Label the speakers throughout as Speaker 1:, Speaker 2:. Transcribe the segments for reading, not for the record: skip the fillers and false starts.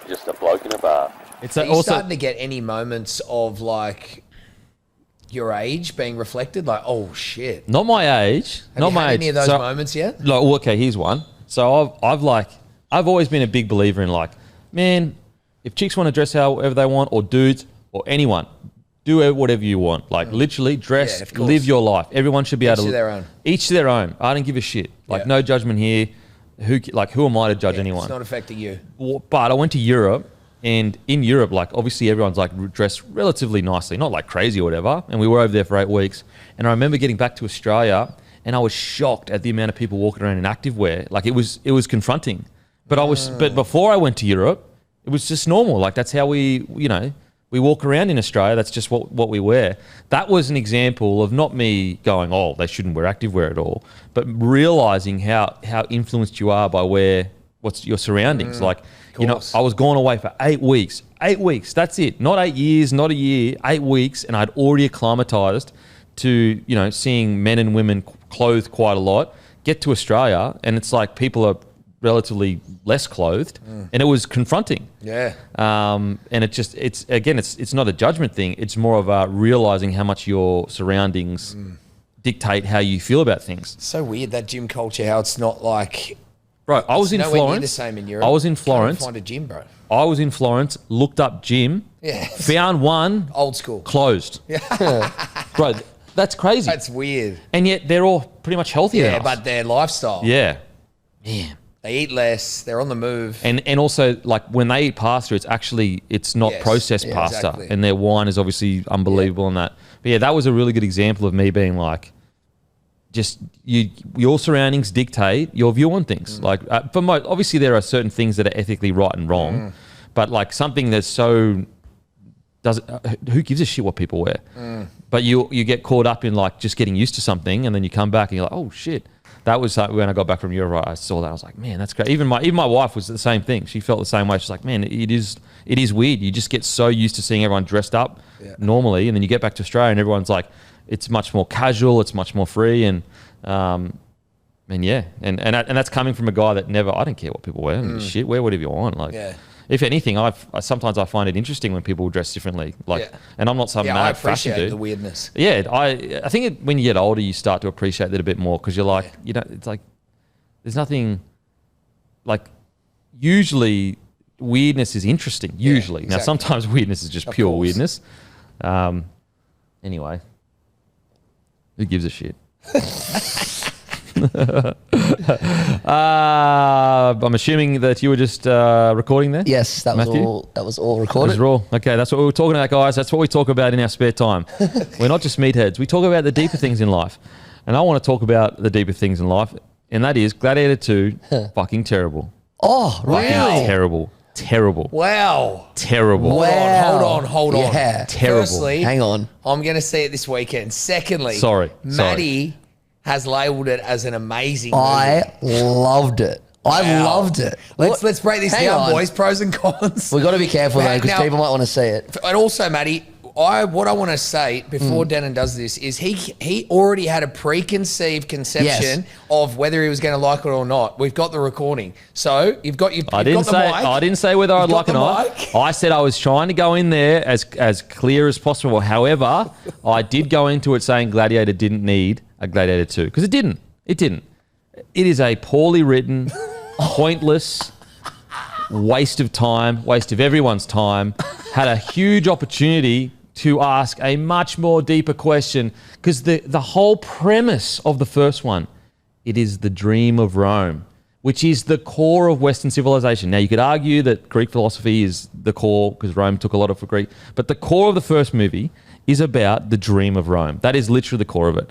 Speaker 1: just a bloke in a bar.
Speaker 2: Are you starting to get any moments of like your age being reflected? Like, oh shit.
Speaker 3: Not my age.
Speaker 2: Have
Speaker 3: not
Speaker 2: you
Speaker 3: my
Speaker 2: had
Speaker 3: age.
Speaker 2: any of those moments yet?
Speaker 3: Like, well, okay, here's one. So I've always been a big believer in like, man, if chicks want to dress however they want, or dudes, or anyone, do whatever you want. Like literally dress, live your life. Everyone should be able to. Each
Speaker 2: to their own.
Speaker 3: Each to their own. I don't give a shit. Like no judgment here. Who am I to judge anyone?
Speaker 2: It's not affecting you.
Speaker 3: But I went to Europe, and in Europe, like obviously everyone's like dressed relatively nicely, not like crazy or whatever. And we were over there for 8 weeks. And I remember getting back to Australia, and I was shocked at the amount of people walking around in activewear. Like it was confronting. But before I went to Europe, it was just normal. Like that's how we walk around in Australia. That's just what we wear. That was an example of not me going, oh, they shouldn't wear activewear at all, but realizing how influenced you are by what's your surroundings. Like, I was gone away for 8 weeks. 8 weeks, that's it. Not 8 years, not a year, 8 weeks. And I'd already acclimatized to, seeing men and women clothed quite a lot. Get to Australia, and it's like people are relatively less clothed, and it was confronting.
Speaker 2: Yeah.
Speaker 3: And it's not a judgment thing. It's more of a realizing how much your surroundings dictate how you feel about things.
Speaker 2: So weird, that gym culture, how it's not like...
Speaker 3: Bro, I was in Florence.
Speaker 2: Near the same in Europe.
Speaker 3: I was in Florence.
Speaker 2: Can't find a gym, bro.
Speaker 3: I was in Florence, looked up gym, found one.
Speaker 2: Old school.
Speaker 3: Closed. Bro, that's crazy.
Speaker 2: That's weird.
Speaker 3: And yet they're all pretty much healthy than us.
Speaker 2: But their lifestyle.
Speaker 3: Yeah. Man.
Speaker 2: They eat less. They're on the move.
Speaker 3: And also, like, when they eat pasta, it's not processed pasta. Exactly. And their wine is obviously unbelievable on that. But yeah, that was a really good example of me being like, just your surroundings dictate your view on things. Like, obviously there are certain things that are ethically right and wrong, but like something that's so... who gives a shit what people wear? But you get caught up in like just getting used to something, and then you come back and you're like, oh shit. That was when I got back from Europe. I saw that. I was like, man, that's great. Even my wife was the same thing. She felt the same way. She's like, man, it is weird. You just get so used to seeing everyone dressed up normally, and then you get back to Australia and everyone's like, it's much more casual. It's much more free, and that's coming from a guy that never. I don't care what people wear. Shit, wear whatever you want. Like. Yeah. If anything, sometimes I find it interesting when people dress differently. Like, and I'm not some mad fashion dude.
Speaker 2: I appreciate the weirdness.
Speaker 3: Yeah, I think when you get older, you start to appreciate that a bit more, because you're like, it's like there's nothing like. Usually, weirdness is interesting. Usually, now sometimes weirdness is just pure weirdness. Anyway, who gives a shit? I'm assuming that you were just recording there?
Speaker 4: Yes, that was all recorded.
Speaker 3: That was raw. Okay, that's what we were talking about, guys. That's what we talk about in our spare time. We're not just meatheads. We talk about the deeper things in life. And I want to talk about the deeper things in life, and that is Gladiator 2, fucking terrible.
Speaker 4: Oh, really?
Speaker 3: Terrible.
Speaker 2: Wow.
Speaker 3: Terrible.
Speaker 2: Hold on.
Speaker 4: Yeah.
Speaker 3: Terrible.
Speaker 2: Firstly,
Speaker 4: hang on.
Speaker 2: I'm going to see it this weekend. Secondly,
Speaker 3: Matty
Speaker 2: has labelled it as an amazing
Speaker 4: movie. Loved it. I loved it.
Speaker 2: Let's break this down, boys. Pros and cons.
Speaker 4: We've got to be careful, though, because people might want to see it.
Speaker 2: And also, Matty, what I want to say before Denon does this is he already had a preconceived conception of whether he was going to like it or not. We've got the recording. So you've got the mic.
Speaker 3: I didn't say whether I'd like it or not. I said I was trying to go in there as clear as possible. However, I did go into it saying Gladiator didn't need a Gladiator 2, because it didn't. It is a poorly written, pointless waste of time, waste of everyone's time. Had a huge opportunity to ask a much more deeper question, because the whole premise of the first one, it is the dream of Rome, which is the core of Western civilization. Now, you could argue that Greek philosophy is the core, because Rome took a lot of Greek, but the core of the first movie is about the dream of Rome. That is literally the core of it.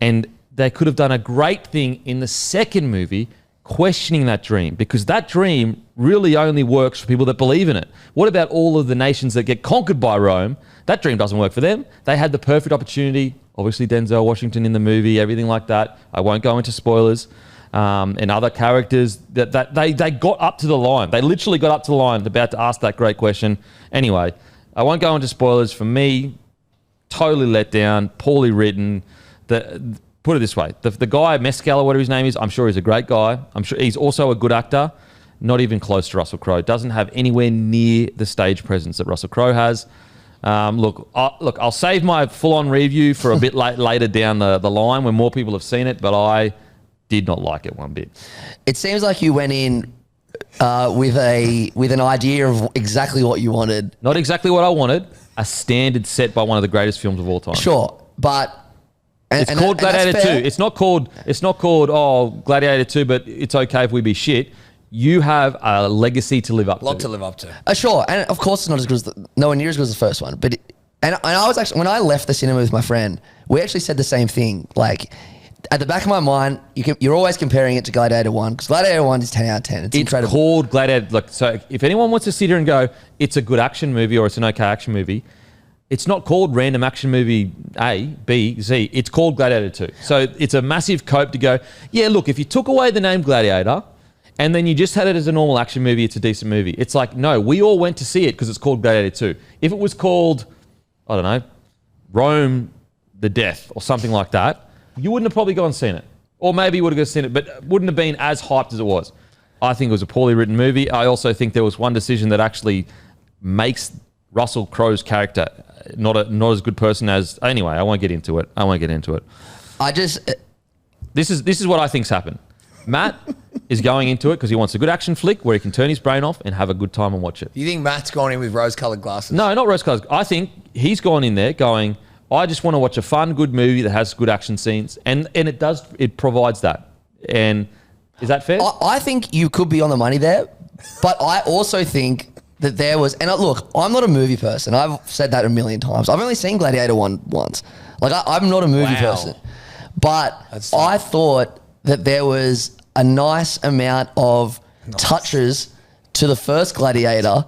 Speaker 3: And they could have done a great thing in the second movie, questioning that dream, because that dream really only works for people that believe in it. What about all of the nations that get conquered by Rome? That dream doesn't work for them. They had the perfect opportunity. Obviously, Denzel Washington in the movie, everything like that. I won't go into spoilers. And other characters that they got up to the line. They literally got up to the line about to ask that great question. Anyway, I won't go into spoilers. For me, totally let down, poorly written. Put it this way, the guy, Mescal or whatever his name is, I'm sure he's a great guy. I'm sure he's also a good actor. not even close to Russell Crowe. Doesn't have anywhere near the stage presence that Russell Crowe has. Look, I'll save my full-on review for a bit later down the line when more people have seen it, but I did not like it one bit.
Speaker 4: It seems like you went in with an idea of exactly what you wanted.
Speaker 3: Not exactly what I wanted. A standard set by one of the greatest films of all time.
Speaker 4: Sure, but
Speaker 3: it's called Gladiator 2. It's not called Gladiator 2, but it's okay if we be shit. You have a legacy to live up to.
Speaker 2: A lot to live up to.
Speaker 4: Sure, and of course it's not as good as nowhere near as good as the first one. But I was actually, when I left the cinema with my friend, we actually said the same thing. Like, at the back of my mind, you're always comparing it to Gladiator 1 because Gladiator 1 is 10 out of 10. It's incredible.
Speaker 3: Called Gladiator. Look, so if anyone wants to sit here and go, it's a good action movie or it's an okay action movie, it's not called Random Action Movie A, B, Z. It's called Gladiator 2. So it's a massive cope to go, yeah, look, if you took away the name Gladiator and then you just had it as a normal action movie, it's a decent movie. It's like, no, we all went to see it because it's called Gladiator 2. If it was called, I don't know, Rome the Death or something like that, you wouldn't have probably gone and seen it. Or maybe you would have gone and seen it, but wouldn't have been as hyped as it was. I think it was a poorly written movie. I also think there was one decision that actually makes Russell Crowe's character not as good person as... Anyway, I won't get into it. This is what I think's happened. Matt is going into it because he wants a good action flick where he can turn his brain off and have a good time and watch it.
Speaker 2: You think Matt's gone in with rose-coloured glasses?
Speaker 3: No, not rose-coloured. I think he's gone in there going... I just want to watch a fun, good movie that has good action scenes, and it provides that. And is that fair?
Speaker 4: I think you could be on the money there, but I also think that there was, and look, I'm not a movie person. I've said that a million times. I've only seen Gladiator 1 once. Like, I'm not a movie person, but I thought that there was a nice amount of touches to the first Gladiator.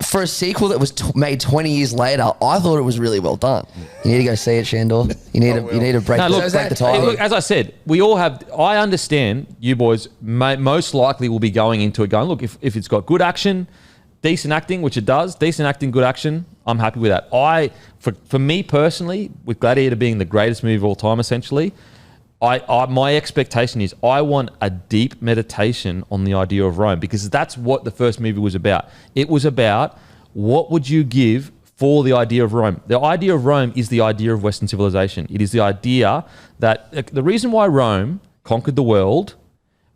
Speaker 4: For a sequel that was made 20 years later, I thought it was really well done. You need to go see it, Shandor. You need to break the tie.
Speaker 3: Look, as I said, we all have... I understand you boys most likely will be going into it going, look, if it's got good action, decent acting, which it does, decent acting, good action, I'm happy with that. For me personally, with Gladiator being the greatest movie of all time, essentially, my expectation is I want a deep meditation on the idea of Rome because that's what the first movie was about. It was about what would you give for the idea of Rome. The idea of Rome is the idea of Western civilization. It is the idea that the reason why Rome conquered the world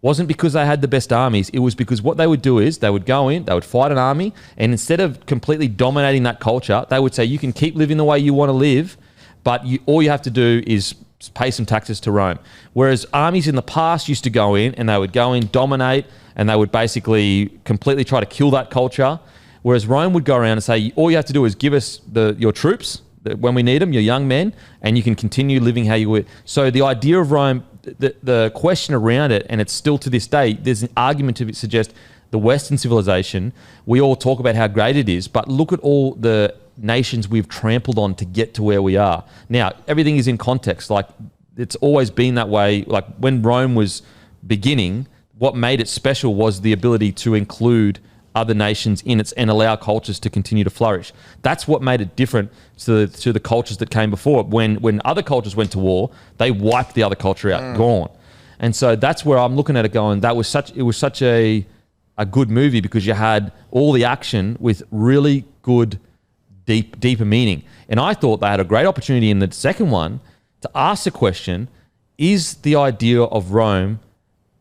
Speaker 3: wasn't because they had the best armies. It was because what they would do is they would go in, they would fight an army, and instead of completely dominating that culture, they would say, you can keep living the way you want to live, but all you have to do is pay some taxes to Rome. Whereas armies in the past used to go in and they would go in, dominate, and they would basically completely try to kill that culture. Whereas Rome would go around and say, all you have to do is give us your troops when we need them, your young men, and you can continue living how you would. So the idea of Rome, the question around it, and it's still to this day, there's an argument to suggest the Western civilization, we all talk about how great it is, but look at all the nations we've trampled on to get to where we are. Now, everything is in context. Like, it's always been that way. Like, when Rome was beginning, what made it special was the ability to include other nations in it and allow cultures to continue to flourish. That's what made it different to the cultures that came before. When other cultures went to war, they wiped the other culture out, gone. And so that's where I'm looking at it going, it was such a good movie because you had all the action with really good deeper meaning. And I thought they had a great opportunity in the second one to ask the question, is the idea of Rome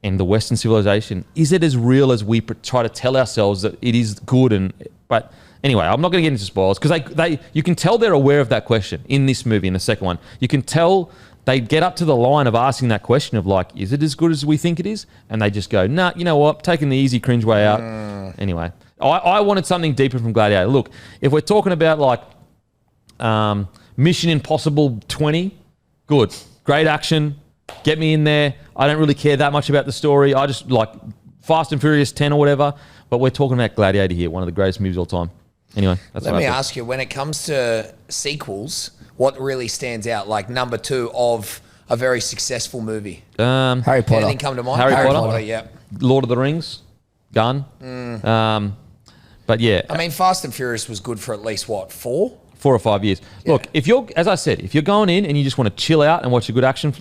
Speaker 3: and the Western civilization, is it as real as we try to tell ourselves that it is good? But anyway, I'm not going to get into spoilers because you can tell they're aware of that question in this movie, in the second one. You can tell they get up to the line of asking that question of like, is it as good as we think it is? And they just go, nah, you know what? Taking the easy cringe way out. Anyway, I wanted something deeper from Gladiator. Look, if we're talking about like Mission Impossible 20, good. Great action. Get me in there. I don't really care that much about the story. I just like Fast and Furious 10 or whatever. But we're talking about Gladiator here, one of the greatest movies of all time. Anyway, that's
Speaker 2: Let me ask you, when it comes to sequels, what really stands out, like number 2 of a very successful movie?
Speaker 4: Harry Potter.
Speaker 2: Anything come to mind?
Speaker 3: Harry Potter,
Speaker 2: yeah.
Speaker 3: Lord of the Rings, Gun. But yeah.
Speaker 2: I mean, Fast and Furious was good for at least, 4
Speaker 3: or 5 years. Yeah. Look, as I said, if you're going in and you just want to chill out and watch a good action,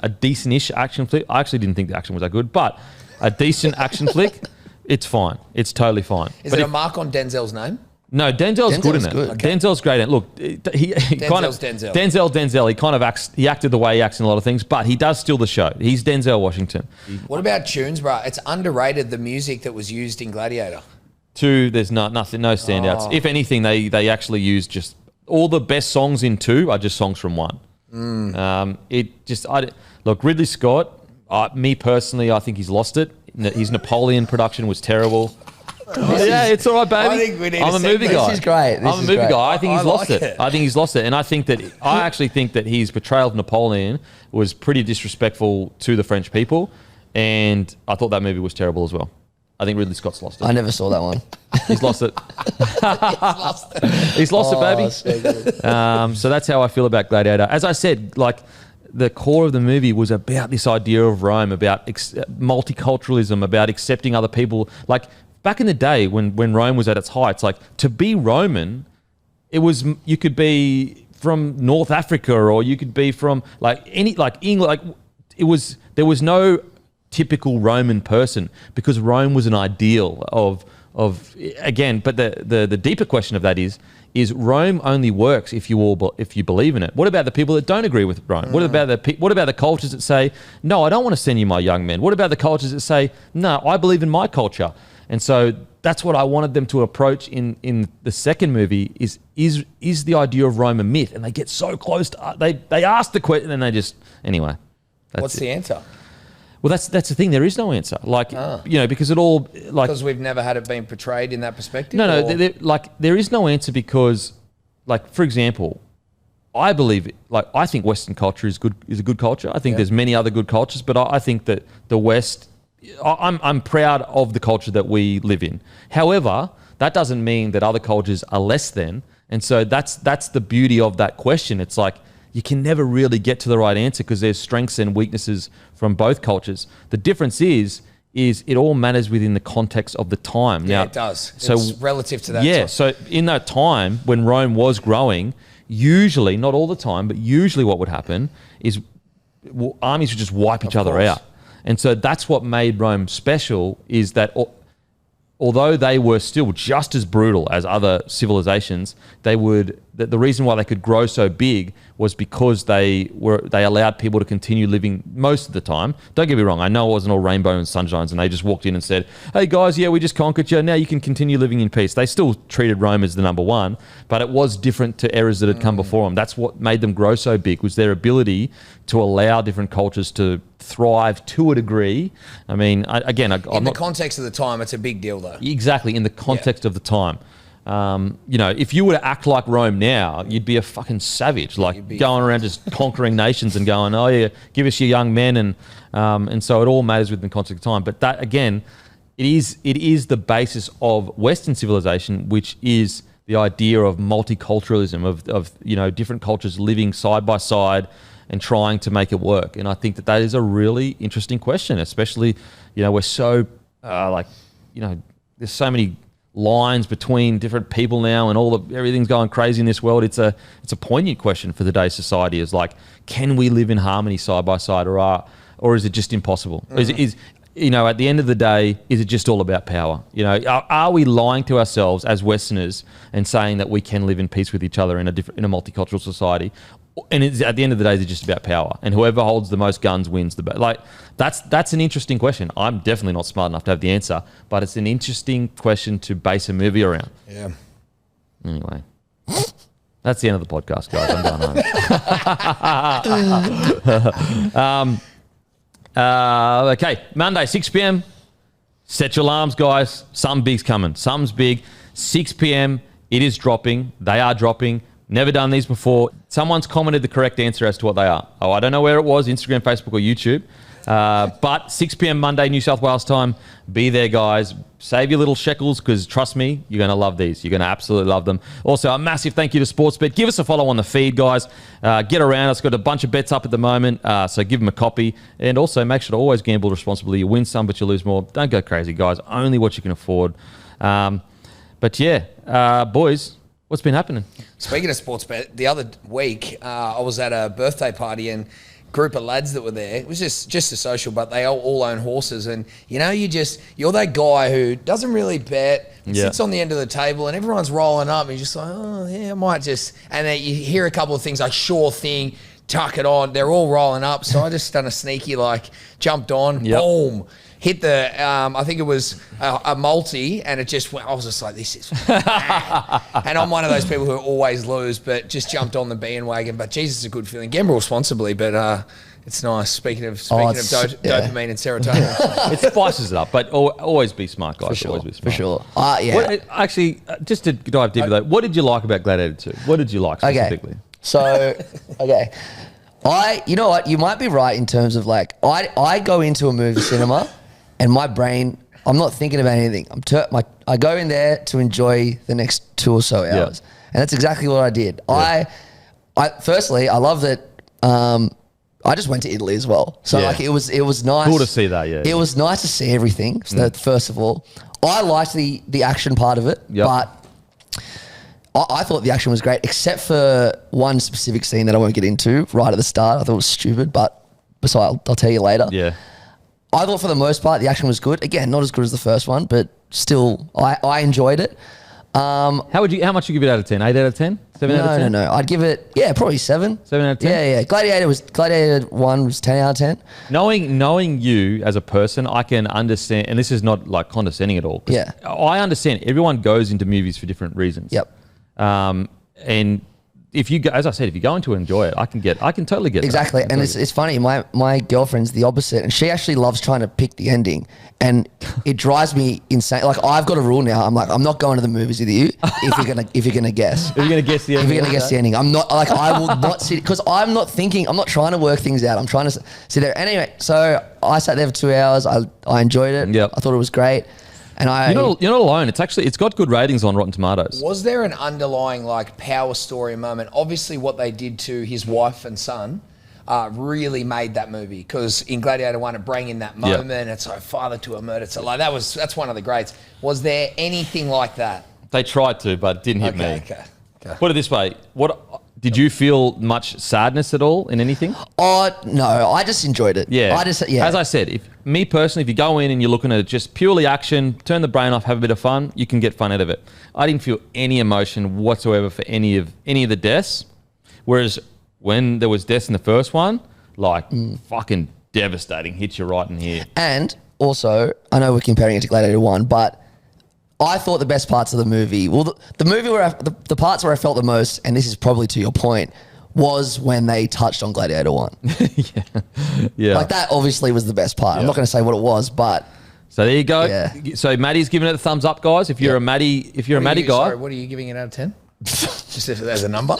Speaker 3: a decent-ish action flick. I actually didn't think the action was that good, but a decent action flick, it's fine. It's totally fine.
Speaker 2: Is it a mark on Denzel's name?
Speaker 3: No, Denzel's good in it.
Speaker 2: Okay.
Speaker 3: Denzel's great in it. Look, he kind of
Speaker 2: Denzel.
Speaker 3: Denzel. He kind of acts. He acted the way he acts in a lot of things, but he does steal the show. He's Denzel Washington.
Speaker 2: What about tunes, bro? It's underrated, the music that was used in Gladiator.
Speaker 3: There's no standouts.
Speaker 2: Oh.
Speaker 3: If anything, they actually use just all the best songs in 2 are just songs from 1. Look, Ridley Scott. Me personally, I think he's lost it. His Napoleon production was terrible. Yeah, it's all right, baby.
Speaker 2: I think we need
Speaker 3: I'm a movie guy.
Speaker 4: This is great.
Speaker 3: I'm a movie guy. I think he's lost
Speaker 2: like
Speaker 3: it. I think he's lost it, and I actually think that his portrayal of Napoleon was pretty disrespectful to the French people, and I thought that movie was terrible as well. I think Ridley Scott's lost it.
Speaker 4: I never saw that one.
Speaker 3: He's lost it. He's lost it, baby.
Speaker 4: So good.
Speaker 3: So that's how I feel about Gladiator. As I said, like the core of the movie was about this idea of Rome, about multiculturalism, about accepting other people. Like back in the day when Rome was at its height, it's like to be Roman, you could be from North Africa or you could be from England. There was no typical Roman person because Rome was an ideal of again. But the deeper question of that is Rome only works if you believe in it. What about the people that don't agree with Rome? What about the cultures that say, no, I don't want to send you my young men? What about the cultures that say, no, I believe in my culture? And so that's what I wanted them to approach in the second movie is the idea of Rome a myth? And they get so close to they ask the question and they just anyway.
Speaker 2: What's the answer?
Speaker 3: Well, that's the thing. There is no answer. Because it all
Speaker 2: because we've never had it being portrayed in that perspective.
Speaker 3: No. There is no answer because, for example, I think Western culture is a good culture. I think there's many other good cultures, but I think that the West. I'm proud of the culture that we live in. However, that doesn't mean that other cultures are less than. And so that's the beauty of that question. It's like you can never really get to the right answer because there's strengths and weaknesses from both cultures. The difference is it all matters within the context of the time.
Speaker 2: Yeah,
Speaker 3: now,
Speaker 2: it does.
Speaker 3: So
Speaker 2: it's relative to that.
Speaker 3: Yeah,
Speaker 2: time.
Speaker 3: so in that time when Rome was growing, usually, not all the time, but usually what would happen is armies would just wipe each other out. And so that's what made Rome special is that although they were still just as brutal as other civilizations, the reason why they could grow so big was because they allowed people to continue living most of the time. Don't get me wrong, I know it wasn't all rainbow and sunshines and they just walked in and said, hey guys, yeah, we just conquered you, now you can continue living in peace. They still treated Rome as the number one, but it was different to eras that had come before them. That's what made them grow so big, was their ability to allow different cultures to thrive to a degree. I mean, in
Speaker 2: the context of the time, it's a big deal though.
Speaker 3: Exactly, in the context of the time. If you were to act like Rome now, you'd be a fucking savage, going around just conquering nations and going, oh yeah, give us your young men, and so it all matters within the context of time. But that again, it is the basis of Western civilization, which is the idea of multiculturalism, of different cultures living side by side and trying to make it work. And I think that is a really interesting question, especially we're so there's so many lines between different people now and everything's going crazy in this world. It's a poignant question for today's society, is like, can we live in harmony side by side or is it just impossible? Is at the end of the day, is it just all about power? Are we lying to ourselves as Westerners and saying that we can live in peace with each other in a multicultural society? And at the end of the day, it's just about power, and whoever holds the most guns wins that's an interesting question. I'm definitely not smart enough to have the answer, but it's an interesting question to base a movie around.
Speaker 2: Yeah.
Speaker 3: Anyway, that's the end of the podcast, guys. I'm going home. Okay, Monday, 6 p.m. Set your alarms, guys. Something big's coming. Something's big. 6 p.m. It is dropping. They are dropping. Never done these before. Someone's commented the correct answer as to what they are. Oh, I don't know where it was, Instagram, Facebook, or YouTube. But 6 p.m. Monday, New South Wales time. Be there, guys. Save your little shekels because, trust me, you're going to love these. You're going to absolutely love them. Also, a massive thank you to Sportsbet. Give us a follow on the feed, guys. Get around. It's got a bunch of bets up at the moment, so give them a copy. And also, make sure to always gamble responsibly. You win some, but you lose more. Don't go crazy, guys. Only what you can afford. But yeah, boys, what's been happening?
Speaker 2: Speaking of Sportsbet, the other week I was at a birthday party and group of lads that were there. It was just a social, but they all own horses. And, you're that guy who doesn't really bet, sits on the end of the table and everyone's rolling up and you're just like, oh, yeah, I might just... And then you hear a couple of things like, sure thing, tuck it on. They're all rolling up. So I just done a sneaky, jumped on, boom. Hit the, I think it was a multi, and it just went, I was just like, this is mad. And I'm one of those people who always lose, but just jumped on the bandwagon. But Jesus, it's a good feeling. Gamble responsibly, but it's nice. Speaking of dopamine and serotonin.
Speaker 3: It spices it up, but always be smart, guys.
Speaker 4: For sure,
Speaker 3: always be smart.
Speaker 4: for sure.
Speaker 3: Just to dive deeper though, what did you like about Gladiator 2? What did you like specifically?
Speaker 4: Okay. So, you know what? You might be right in terms of I go into a movie cinema and my brain, I'm not thinking about anything. I go in there to enjoy the next 2 or so hours. And that's exactly what I did. Yeah. Firstly, I love that I just went to Italy as well. So it was nice.
Speaker 3: Cool to see that,
Speaker 4: It was nice to see everything. So first of all, I liked the action part of it, but I thought the action was great, except for one specific scene that I won't get into right at the start. I thought it was stupid, but I'll tell you later.
Speaker 3: Yeah.
Speaker 4: I thought for the most part the action was good. Again, not as good as the first one, but still, I enjoyed it.
Speaker 3: How much would you give it out of 10? 8 out of 10? 7 out of 10?
Speaker 4: No. I'd give it, probably 7.
Speaker 3: 7 out of 10?
Speaker 4: Yeah. Gladiator 1 was 10 out of 10.
Speaker 3: Knowing you as a person, I can understand, and this is not condescending at all.
Speaker 4: Yeah.
Speaker 3: I understand everyone goes into movies for different reasons.
Speaker 4: Yep.
Speaker 3: And if you go, as I said, if you go into enjoy it, I can totally get
Speaker 4: exactly.
Speaker 3: that.
Speaker 4: And it's funny. My girlfriend's the opposite, and she actually loves trying to pick the ending, and it drives me insane. I've got a rule now. I'm not going to the movies with you if you're gonna guess.
Speaker 3: If you're gonna guess the ending.
Speaker 4: If you're gonna guess the ending, I'm not I will not sit because I'm not thinking. I'm not trying to work things out. I'm trying to sit there. Anyway, so I sat there for 2 hours. I enjoyed it.
Speaker 3: Yep.
Speaker 4: I thought it was great. And
Speaker 3: you're not alone. It's got good ratings on Rotten Tomatoes.
Speaker 2: Was there an underlying power story moment? Obviously, what they did to his wife and son really made that movie, because in Gladiator 1 it brought in that moment. It's like father to a murder. So that's one of the greats. Was there anything like that?
Speaker 3: They tried to, but it didn't hit me.
Speaker 2: Okay.
Speaker 3: Put it this way: did you feel much sadness at all in anything?
Speaker 4: Oh no, I just enjoyed it.
Speaker 3: Yeah. As I said, if you go in and you're looking at just purely action, turn the brain off, have a bit of fun, you can get fun out of it. I didn't feel any emotion whatsoever for any of the deaths. Whereas when there was deaths in the first one, fucking devastating, hits you right in here.
Speaker 4: And also, I know we're comparing it to Gladiator 1, but I thought the best parts of the movie, the movie where the parts where I felt the most, and this is probably to your point, was when they touched on Gladiator 1.
Speaker 3: Yeah.
Speaker 4: That obviously was the best part. I'm not going to say what it was, but...
Speaker 3: So there you go.
Speaker 4: Yeah.
Speaker 3: So Matty's giving it a thumbs up, guys. If you're a Matty guy...
Speaker 2: Sorry, what are you giving it out of 10? Just as a number?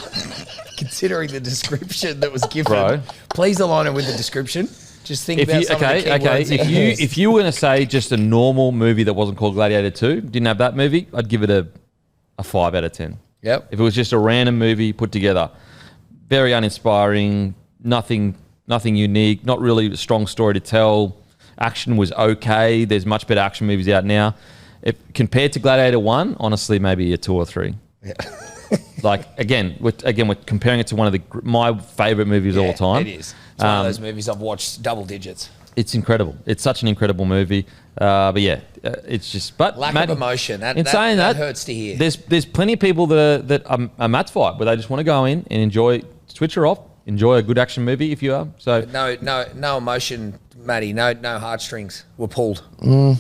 Speaker 2: Considering the description that was given.
Speaker 3: Bro.
Speaker 2: Please align it with the description. Just think about some of the keywords.
Speaker 3: If you were going to say just a normal movie that wasn't called Gladiator 2, didn't have that movie, I'd give it a 5 out of 10.
Speaker 2: Yep.
Speaker 3: If it was just a random movie put together, very uninspiring, nothing unique, not really a strong story to tell. Action was okay. There's much better action movies out now. Compared to Gladiator 1, honestly, maybe a 2 or 3. Yeah. Again, we're comparing it to one of my favourite movies of all time.
Speaker 2: It is. It's one of those movies I've watched double digits.
Speaker 3: It's incredible. It's such an incredible movie. It's just... But
Speaker 2: lack of emotion. That hurts to hear.
Speaker 3: There's plenty of people that are Matt's vibe, where they just want to go in and enjoy, switch her off, enjoy a good action movie if you are. So
Speaker 2: no emotion, Matty. No heartstrings were pulled.
Speaker 4: No,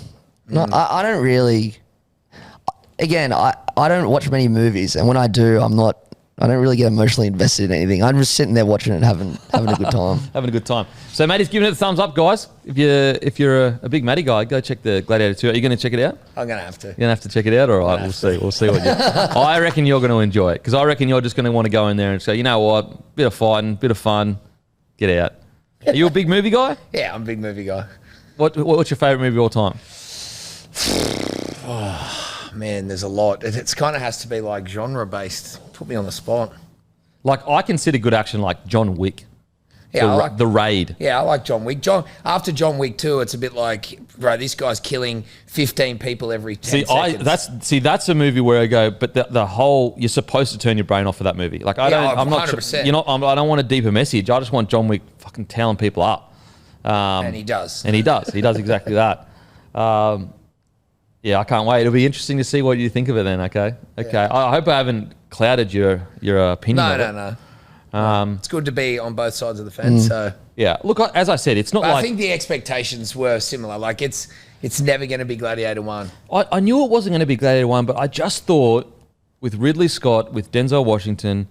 Speaker 4: I don't really... Again, I don't watch many movies, and when I do, I don't really get emotionally invested in anything. I'm just sitting there watching it, having a good time.
Speaker 3: Having a good time. So Matty's giving it a thumbs up, guys. If you're a big Matty guy, go check the Gladiator 2. Are you going to check it out?
Speaker 2: I'm going to have to.
Speaker 3: You're going to have to check it out? All right, we'll see. We'll see what you... I reckon you're going to enjoy it, because I reckon you're just going to want to go in there and say, you know what, bit of fighting, bit of fun, get out. Are you a big movie guy?
Speaker 2: Yeah, I'm a big movie guy.
Speaker 3: What's your favourite movie of all time?
Speaker 2: Man, there's a lot. It kind of has to be genre based. Put me on the spot.
Speaker 3: I consider good action like John Wick.
Speaker 2: Yeah,
Speaker 3: the Raid.
Speaker 2: Yeah, I like John Wick. After John Wick 2, it's a bit like, bro, this guy's killing 15 people every 10 seconds.
Speaker 3: That's a movie where I go, but the whole, you're supposed to turn your brain off for that movie. Like I'm not
Speaker 2: 100%.
Speaker 3: I don't want a deeper message. I just want John Wick fucking telling people up.
Speaker 2: And he does.
Speaker 3: And he does. He does exactly that. Yeah, I can't wait. It'll be interesting to see what you think of it then, okay? Okay. Yeah. I hope I haven't clouded your opinion.
Speaker 2: No. It's good to be on both sides of the fence. So
Speaker 3: yeah, look, as I said, it's not like...
Speaker 2: I think the expectations were similar. Like, it's never going to be Gladiator 1.
Speaker 3: I knew it wasn't going to be Gladiator 1, but I just thought with Ridley Scott, with Denzel Washington,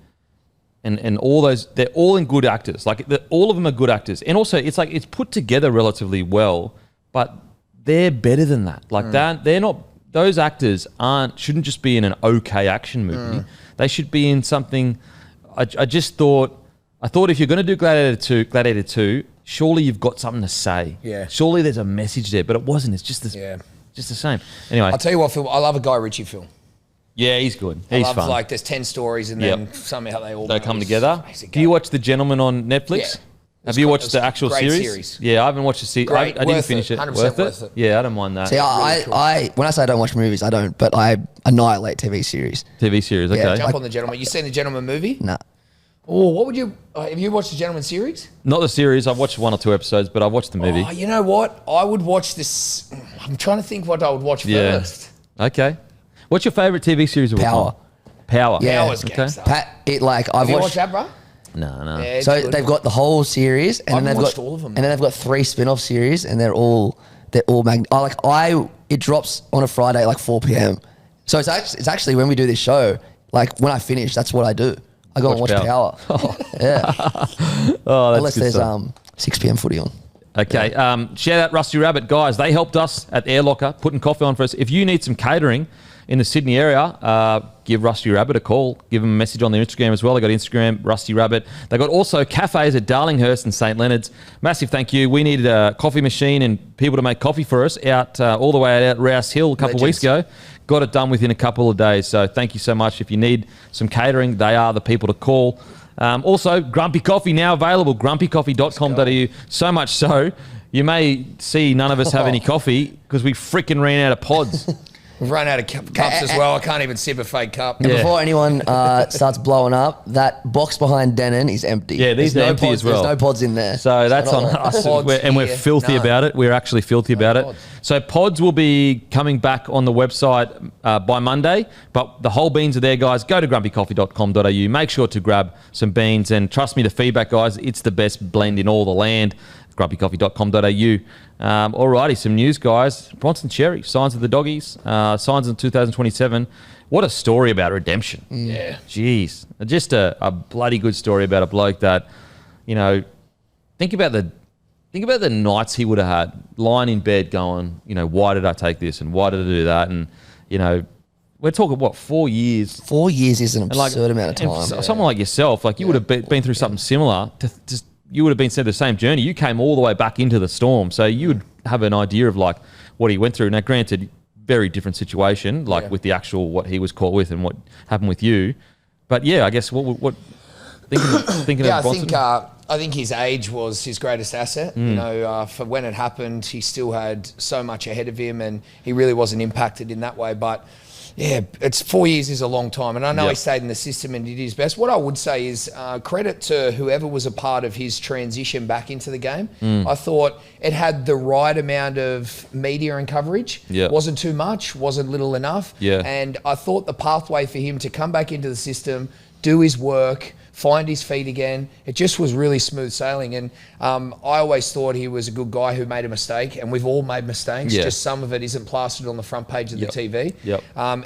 Speaker 3: and all those, they're all in good actors. Like, all of them are good actors. And also, it's like, it's put together relatively well, but they're better than that. Like, they're not... Those actors shouldn't just be in an okay action movie. They should be in something... I thought if you're going to do Gladiator 2, surely you've got something to say.
Speaker 2: Yeah.
Speaker 3: Surely there's a message there, but it wasn't. It's just just the same. Anyway.
Speaker 2: I'll tell you what, Phil, I love a Guy Ritchie film.
Speaker 3: Yeah, he's good. He's fun.
Speaker 2: Like, there's 10 stories and then somehow they
Speaker 3: come together. Do you watch The Gentleman on Netflix?
Speaker 2: Yeah.
Speaker 3: Have you watched the actual
Speaker 2: great
Speaker 3: series? Yeah, I haven't watched the series. I didn't finish it.
Speaker 2: 100%
Speaker 3: Worth it? Yeah, I don't mind that.
Speaker 4: See, I when I say I don't watch movies, I don't, but I annihilate TV series.
Speaker 3: TV series, okay.
Speaker 4: Yeah,
Speaker 2: Jump on The Gentleman. You seen The Gentleman movie?
Speaker 4: Nah.
Speaker 2: Oh, what would you... have you watched The Gentleman series?
Speaker 3: Not the series. I've watched 1 or 2 episodes, but I've watched the movie.
Speaker 2: Oh, you know what? I would watch this... I'm trying to think what I would watch first.
Speaker 3: Okay. What's your favourite TV series of all
Speaker 4: Power.
Speaker 3: time? Power.
Speaker 2: Yeah. Power's gangster.
Speaker 4: I've
Speaker 2: Have you
Speaker 4: watched...
Speaker 2: watched that, bro?
Speaker 3: No.
Speaker 2: Yeah,
Speaker 4: So they've got the whole series, and
Speaker 2: I've
Speaker 4: then they've
Speaker 2: watched
Speaker 4: got
Speaker 2: all of them.
Speaker 4: and then they've got 3 spin-off series, and they're all it drops on a Friday at like 4 p.m. So it's actually when we do this show, like when I finish, that's what I do. I go and watch Power. Yeah.
Speaker 3: Oh, that's
Speaker 4: Unless
Speaker 3: good
Speaker 4: there's
Speaker 3: stuff.
Speaker 4: 6 p.m. footy on.
Speaker 3: Okay. Shout out Rusty Rabbit. Guys, they helped us at Air Locker, putting coffee on for us. If you need some catering in the Sydney area, give Rusty Rabbit a call. Give them a message on their Instagram as well. They got Instagram, Rusty Rabbit. They got also cafes at Darlinghurst and St. Leonard's. Massive thank you. We needed a coffee machine and people to make coffee for us out all the way out Rouse Hill a couple of weeks ago. Got it done within a couple of days. So thank you so much. If you need some catering, they are the people to call. Also, Grumpy Coffee now available, grumpycoffee.com.au. So much so, you may see none of us have any coffee because we freaking ran out of pods.
Speaker 2: We've run out of cups as well. I can't even sip a fake cup.
Speaker 4: And before anyone starts blowing up, that box behind Denon is empty.
Speaker 3: Yeah, these are empty
Speaker 4: pods,
Speaker 3: as well.
Speaker 4: There's no pods in there.
Speaker 3: So that's on us. We're filthy about it. We're actually filthy about it. So pods will be coming back on the website by Monday, but the whole beans are there, guys. Go to grumpycoffee.com.au. Make sure to grab some beans, and trust me, the feedback, guys, it's the best blend in all the land. grumpycoffee.com.au. Alrighty, some news, guys. Bronson Xerri, signs of the doggies, signs in 2027. What a story about redemption.
Speaker 2: Yeah.
Speaker 3: Jeez. Just a bloody good story about a bloke that, you know, think about the nights he would have had lying in bed going, you know, why did I take this and why did I do that? And, you know, we're talking, 4 years?
Speaker 4: 4 years is an absurd amount of time.
Speaker 3: Someone like yourself, like you would have been through something similar to just... You would have been sent the same journey. You came all the way back into the storm. So you would have an idea of like what he went through. Now, granted, very different situation, like with the actual, what he was caught with and what happened with you. But yeah, I guess what thinking of Bronson?
Speaker 2: I think his age was his greatest asset. You know, for when it happened, he still had so much ahead of him and he really wasn't impacted in that way. But yeah, 4 years is a long time. And I know he stayed in the system and did his best. What I would say is credit to whoever was a part of his transition back into the game. I thought it had the right amount of media and coverage. Wasn't too much, wasn't little enough. And I thought the pathway for him to come back into the system, do his work, find his feet again. It just was really smooth sailing. And I always thought he was a good guy who made a mistake, and we've all made mistakes. Just some of it isn't plastered on the front page of the TV.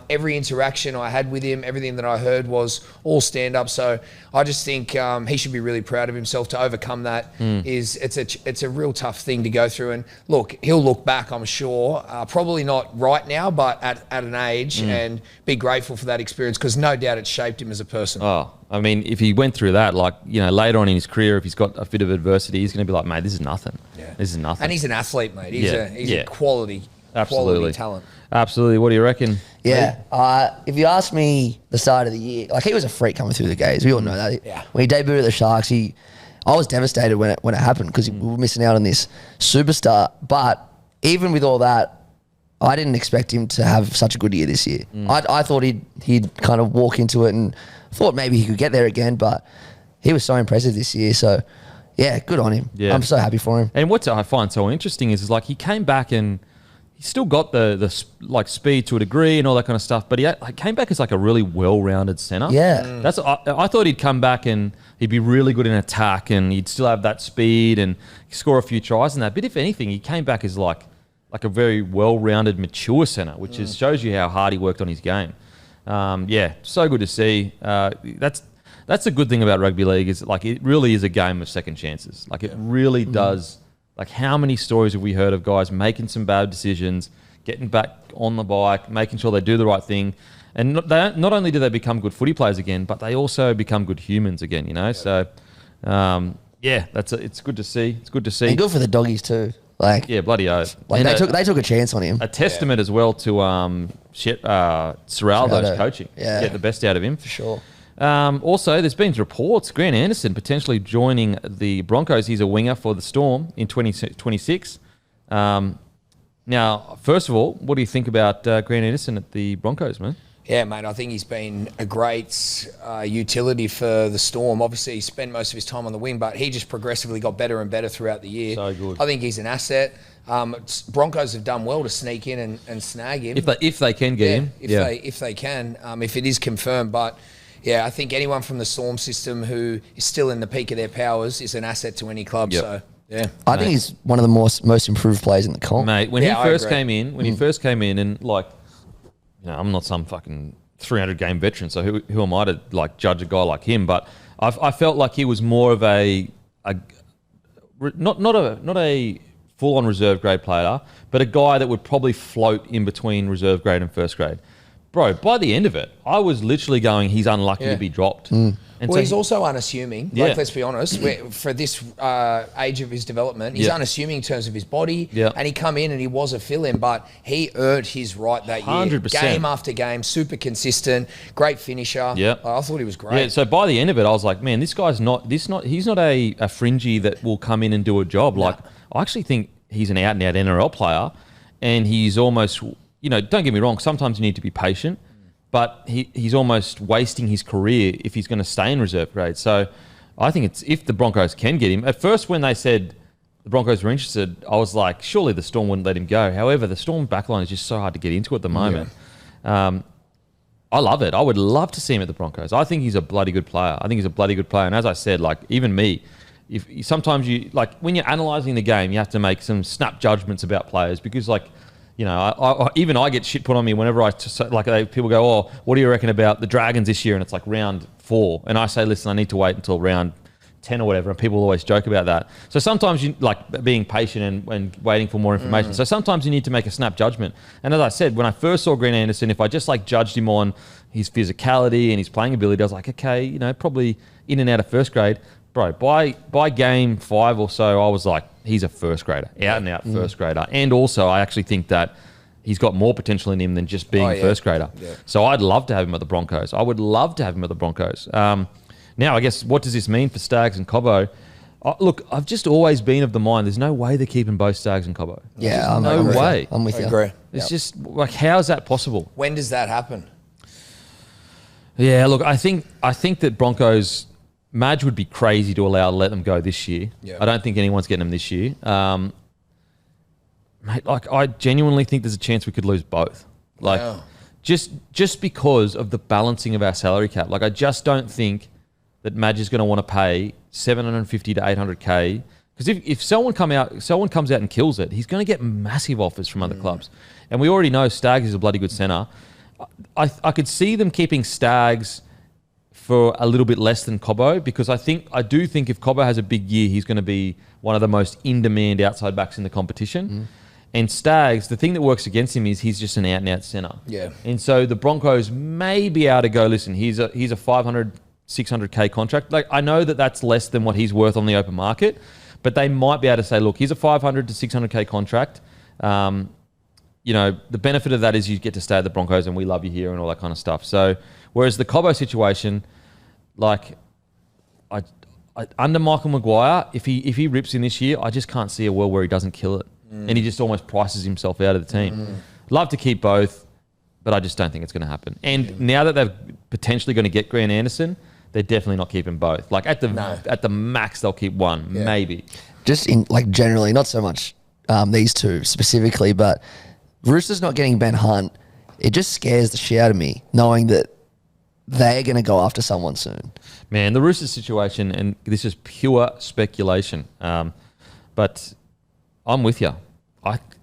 Speaker 2: Every interaction I had with him, everything that I heard was all stand-up. So I just think he should be really proud of himself to overcome that. It's a real tough thing to go through. And look, he'll look back, I'm sure, probably not right now, but at an age, and be grateful for that experience because no doubt it shaped him as a person.
Speaker 3: Oh, I mean, if he went through that, like, you know, later on in his career, if he's got a bit of adversity, he's going to be like, mate, this is nothing. This is nothing.
Speaker 2: And he's an athlete, mate. He's a quality talent.
Speaker 3: Absolutely. What do you reckon?
Speaker 4: Yeah. If you ask me the start of the year, like he was a freak coming through the gates. We all know that.
Speaker 2: Yeah.
Speaker 4: When he debuted at the Sharks, I was devastated when it happened because we were missing out on this superstar. But even with all that, I didn't expect him to have such a good year this year. I thought he'd kind of walk into it and thought maybe he could get there again, but he was so impressive this year. So, yeah, good on him. Yeah. I'm so happy for him.
Speaker 3: And what I find so interesting is like he came back and he still got the like speed to a degree and all that kind of stuff, but he came back as like a really well-rounded centre.
Speaker 4: Yeah.
Speaker 3: That's I thought he'd come back and he'd be really good in attack and he'd still have that speed and score a few tries and that. But if anything, he came back as like a very well-rounded, mature centre, which shows you how hard he worked on his game. So good to see. That's a good thing about rugby league is like it really is a game of second chances. Like it really does. Like how many stories have we heard of guys making some bad decisions, getting back on the bike, making sure they do the right thing, and not only do they become good footy players again, but they also become good humans again. You know, so it's good to see. It's good to see.
Speaker 4: And good for the doggies too. Like
Speaker 3: bloody oath.
Speaker 4: Like they took a chance on him.
Speaker 3: A testament as well to Serraldo's coaching.
Speaker 4: Yeah.
Speaker 3: Get the best out of him.
Speaker 4: For sure.
Speaker 3: Also, there's been reports Grant Anderson potentially joining the Broncos. He's a winger for the Storm in 2026. Now, first of all, what do you think about Grant Anderson at the Broncos, man?
Speaker 2: Yeah, mate, I think he's been a great utility for the Storm. Obviously, he spent most of his time on the wing, but he just progressively got better and better throughout the year.
Speaker 3: So good.
Speaker 2: I think he's an asset. Broncos have done well to sneak in and snag him.
Speaker 3: If they can get him.
Speaker 2: If they can, if it is confirmed. But, yeah, I think anyone from the Storm system who is still in the peak of their powers is an asset to any club. Yep. So, yeah.
Speaker 4: I think he's one of the most improved players in the comp.
Speaker 3: Mate, when he first came in and like, you know, I'm not some fucking 300 game veteran, so who am I to like judge a guy like him? But I felt like he was more of not a full on reserve grade player, but a guy that would probably float in between reserve grade and first grade. Bro, by the end of it, I was literally going, he's unlucky to be dropped. And
Speaker 2: well, he's also unassuming. Yeah. Like, let's be honest, for this age of his development, he's unassuming in terms of his body.
Speaker 3: Yeah.
Speaker 2: And he come in and he was a fill-in, but he earned his right that year.
Speaker 3: 100%.
Speaker 2: Game after game, super consistent, great finisher.
Speaker 3: Yeah.
Speaker 2: I thought he was great.
Speaker 3: Yeah, so by the end of it, I was like, man, this guy's he's not a fringy that will come in and do a job. Like, I actually think he's an out-and-out NRL player, and he's almost, you know, don't get me wrong, sometimes you need to be patient, but he's almost wasting his career if he's going to stay in reserve grade. So I think it's if the Broncos can get him. At first, when they said the Broncos were interested, I was like, surely the Storm wouldn't let him go. However, the Storm backline is just so hard to get into at the moment. Yeah. I love it. I would love to see him at the Broncos. I think he's a bloody good player. And as I said, like even me, if sometimes you like when you're analysing the game, you have to make some snap judgments about players because like, you know, even I get shit put on me whenever people go, oh, what do you reckon about the Dragons this year? And it's like round 4. And I say, listen, I need to wait until round 10 or whatever. And people always joke about that. So sometimes you like being patient and waiting for more information. So sometimes you need to make a snap judgment. And as I said, when I first saw Grant Anderson, if I just like judged him on his physicality and his playing ability, I was like, okay, you know, probably in and out of first grade. Bro, by game 5 or so, I was like, he's a first grader, out and out first grader. And also, I actually think that he's got more potential in him than just being a first grader. Yeah. So I'd love to have him at the Broncos. I would love to have him at the Broncos. Now, I guess, what does this mean for Stags and Cobbo? Look, I've just always been of the mind, there's no way they're keeping both Stags and Cobbo.
Speaker 4: Yeah,
Speaker 3: no way.
Speaker 4: I'm with you.
Speaker 2: I agree.
Speaker 3: It's just, like, how is that possible?
Speaker 2: When does that happen?
Speaker 3: Yeah, look, I think that Broncos... Madge would be crazy to let them go this year. Yeah. I don't think anyone's getting them this year. Mate, like I genuinely think there's a chance we could lose both. Like just because of the balancing of our salary cap. Like I just don't think that Madge is going to want to pay 750 to 800K because if someone comes out and kills it, he's going to get massive offers from other clubs. And we already know Stags is a bloody good centre. I could see them keeping Stags for a little bit less than Cobbo because I do think if Cobbo has a big year, he's going to be one of the most in-demand outside backs in the competition. And Stags, the thing that works against him is he's just an out-and-out centre. Yeah. And so the Broncos may be able to go, listen, he's a 500, 600K contract. Like I know that that's less than what he's worth on the open market, but they might be able to say, look, here's a 500 to 600K contract. You know, the benefit of that is you get to stay at the Broncos and we love you here and all that kind of stuff. So, whereas the Cobbo situation, like, under Michael Maguire, if he rips in this year, I just can't see a world where he doesn't kill it. And he just almost prices himself out of the team. Love to keep both, but I just don't think it's going to happen. And now that they're potentially going to get Grant Anderson, they're definitely not keeping both. Like at the max, they'll keep one, maybe. Just
Speaker 4: in like generally, not so much these two specifically, but Roosters not getting Ben Hunt, it just scares the shit out of me knowing that they're going to go after someone soon.
Speaker 3: Man, the Roosters situation, and this is pure speculation, but I'm with you.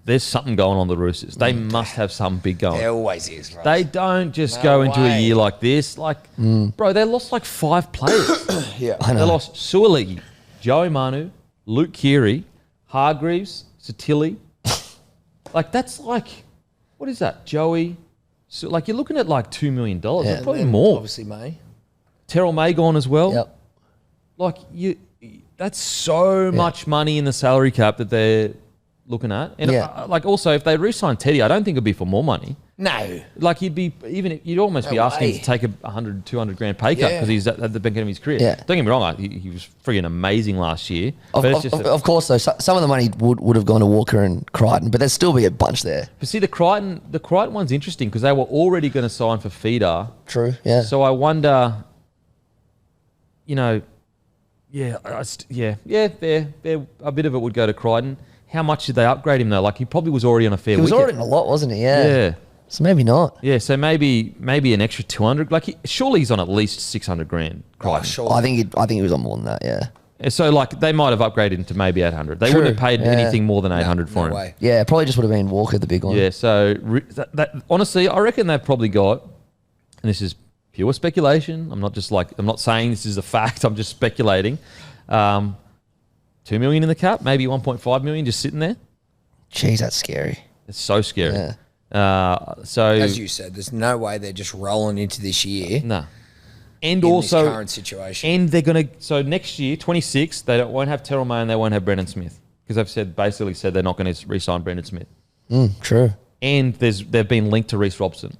Speaker 3: There's something going on the Roosters. They must have something big going.
Speaker 2: There always is, right?
Speaker 3: They don't just go into a year like this. Like, bro, they lost like 5 players.
Speaker 4: I know.
Speaker 3: They lost Suolegi, Joey Manu, Luke Keary, Hargreaves, Satili. Like, that's like, what is that? Joey. So, like, you're looking at like $2 million.
Speaker 4: Yeah.
Speaker 3: Probably more.
Speaker 2: Obviously, May.
Speaker 3: Terrell May gone as well.
Speaker 4: Yep.
Speaker 3: Like, that's so much money in the salary cap that they're looking at. And like, also, if they re-sign Teddy, I don't think it'd be for more money.
Speaker 2: No.
Speaker 3: Like, you'd almost be asking to take a 100, 200 grand pay cut because he's at the beginning of his career.
Speaker 4: Yeah.
Speaker 3: Don't get me wrong, he was friggin' amazing last year.
Speaker 4: Of course, though, some of the money would have gone to Walker and Crichton, but there'd still be a bunch there.
Speaker 3: But see, the Crichton one's interesting because they were already going to sign for Feeder.
Speaker 4: True, yeah.
Speaker 3: So I wonder, a bit of it would go to Crichton. How much did they upgrade him though? Like, he probably was already on a fair wicket.
Speaker 4: He was already in a lot, wasn't he? Yeah. So maybe not.
Speaker 3: Yeah, so maybe an extra 200. Like, surely he's on at least 600 grand.
Speaker 2: Oh, sure.
Speaker 4: I think he was on more than that. Yeah.
Speaker 3: So like they might have upgraded him to maybe 800. They wouldn't have paid anything more than 800 for him.
Speaker 2: Way.
Speaker 4: Yeah, probably just would have been Walker the big one.
Speaker 3: Yeah. So honestly, I reckon they've probably got, and this is pure speculation. I'm not saying this is a fact. I'm just speculating. 2 million in the cap, maybe 1.5 million just sitting there.
Speaker 4: Jeez, that's scary.
Speaker 3: It's so scary.
Speaker 4: Yeah.
Speaker 3: So
Speaker 2: as you said, there's no way they're just rolling into this year.
Speaker 3: No. And
Speaker 2: in
Speaker 3: also
Speaker 2: this current situation.
Speaker 3: And they're gonna next year, 26, they won't have Terrell May and they won't have Brendan Smith because they've basically said they're not going to re-sign Brendan Smith.
Speaker 4: True.
Speaker 3: And they've been linked to Reece Robson.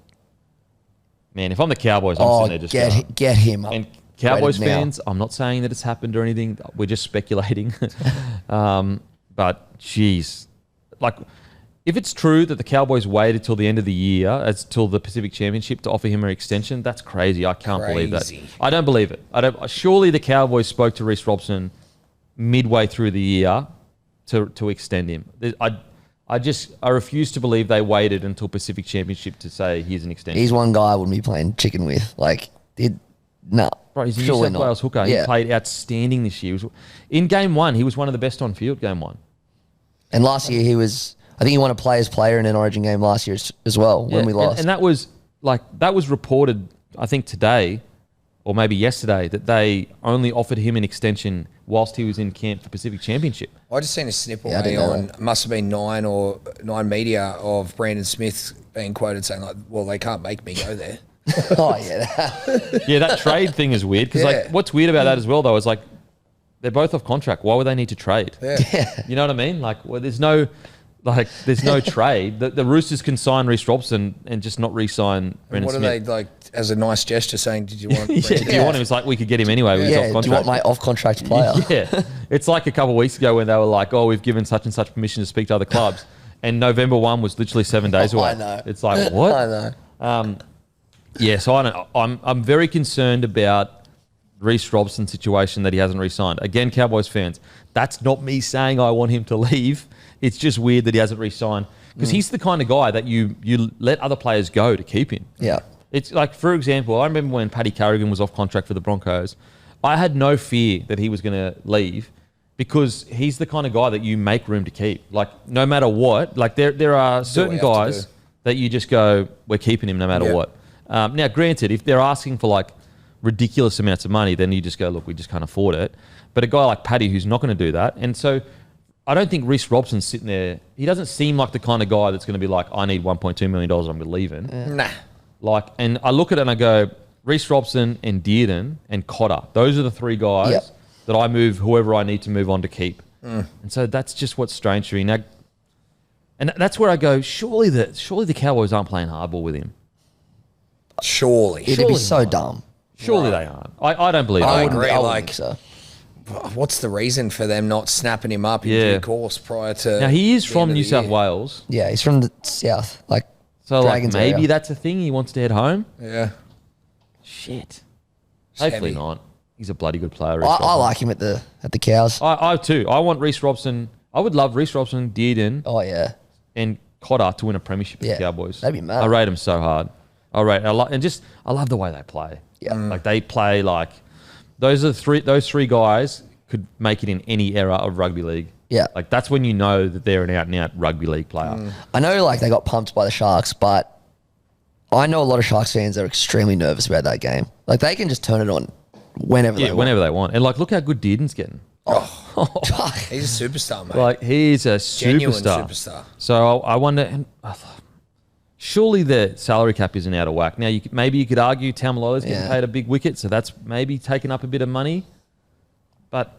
Speaker 3: Man, if I'm the Cowboys, I'm sitting there just
Speaker 4: get him up.
Speaker 3: And Cowboys fans, I'm not saying that it's happened or anything. We're just speculating. But geez, like, if it's true that the Cowboys waited till the end of the year, till the Pacific Championship to offer him an extension, that's crazy. I can't believe that. I don't believe it. Surely the Cowboys spoke to Reece Robson midway through the year to extend him. I refuse to believe they waited until Pacific Championship to say here's an extension.
Speaker 4: He's one guy I wouldn't be playing chicken with. Like, no.
Speaker 3: Bro, he's a New South Wales hooker.
Speaker 4: Yeah.
Speaker 3: He played outstanding this year. In game 1, he was one of the best on field, game 1.
Speaker 4: And last year I think he won a player's player in an Origin game last year as well when we lost.
Speaker 3: And that was reported, I think today or maybe yesterday, that they only offered him an extension whilst he was in camp for Pacific Championship.
Speaker 2: I just seen a snip on, must have been Nine Media of Brandon Smith being quoted saying like, well, they can't make me go there.
Speaker 4: Oh, yeah.
Speaker 3: Yeah, that trade thing is weird because like what's weird about that as well though is like they're both off contract. Why would they need to trade?
Speaker 2: Yeah.
Speaker 3: You know what I mean? Like, well, there's no trade. The Roosters can sign Reece Robson and just not re-sign Brendan Smith.
Speaker 2: What are they like as a nice gesture saying? Did you want?
Speaker 3: Do you want him? It's like we could get him anyway. He's off contract.
Speaker 4: Do you want my off-contract player?
Speaker 3: Yeah, it's like a couple of weeks ago when they were like, "Oh, we've given such and such permission to speak to other clubs," and November 1 was literally 7 days away.
Speaker 4: I know.
Speaker 3: It's like what?
Speaker 4: I know.
Speaker 3: Yeah, so I don't. I'm very concerned about Reece Robson's situation that he hasn't re-signed. Again, Cowboys fans, that's not me saying I want him to leave. It's just weird that he hasn't re-signed because he's the kind of guy that you let other players go to keep him.
Speaker 4: Yeah.
Speaker 3: It's like, for example, I remember when Paddy Carrigan was off contract for the Broncos, I had no fear that he was going to leave because he's the kind of guy that you make room to keep. Like, no matter what, like there are certain guys that you just go, we're keeping him no matter what. Now, granted, if they're asking for like ridiculous amounts of money, then you just go, look, we just can't afford it. But a guy like Paddy who's not going to do that. And so I don't think Reece Robson's sitting there. He doesn't seem like the kind of guy that's going to be like, I need $1.2 million, I'm leaving.
Speaker 2: Nah.
Speaker 3: Like, and I look at it and I go, Reece Robson and Dearden and Cotter. Those are the three guys that I move whoever I need to move on to keep. And so that's just what's strange to me. Now, and that's where I go, surely the Cowboys aren't playing hardball with him.
Speaker 2: Surely.
Speaker 4: It'd be so dumb.
Speaker 3: Surely they aren't. I don't believe
Speaker 2: I
Speaker 3: it.
Speaker 2: agree.
Speaker 4: I wouldn't
Speaker 2: Like,
Speaker 4: think so.
Speaker 2: what's the reason for them not snapping him up in due course prior to?
Speaker 3: Now he is from New South Wales.
Speaker 4: Yeah, he's from the south.
Speaker 3: So
Speaker 4: Dragons
Speaker 3: maybe
Speaker 4: area.
Speaker 3: that's a thing. He wants to head home.
Speaker 2: Yeah.
Speaker 3: Shit.
Speaker 2: It's
Speaker 3: Hopefully
Speaker 2: heavy.
Speaker 3: not. He's a bloody good player.
Speaker 4: I like him at the Cows.
Speaker 3: I too. I want Reece Robson. I would love Reece Robson, Dearden,
Speaker 4: Oh yeah.
Speaker 3: and Cotter to win a premiership for
Speaker 4: Yeah,
Speaker 3: the Cowboys.
Speaker 4: that'd be mad.
Speaker 3: I rate them so hard. I love the way they play.
Speaker 4: Yeah.
Speaker 3: Like they play like those three guys could make it in any era of rugby league.
Speaker 4: Yeah.
Speaker 3: Like that's when you know that they're an out and out rugby league player.
Speaker 4: I know they got pumped by the Sharks, but I know a lot of Sharks fans are extremely nervous about that game. Like they can just turn it on whenever they want.
Speaker 3: Whenever they want. And look how good Dearden's getting.
Speaker 2: He's a superstar, mate.
Speaker 3: Like he's a
Speaker 2: Genuine
Speaker 3: superstar. So I wonder. And surely the salary cap isn't out of whack. Now maybe you could argue Taumalolo's getting paid a big wicket, so that's maybe taking up a bit of money. But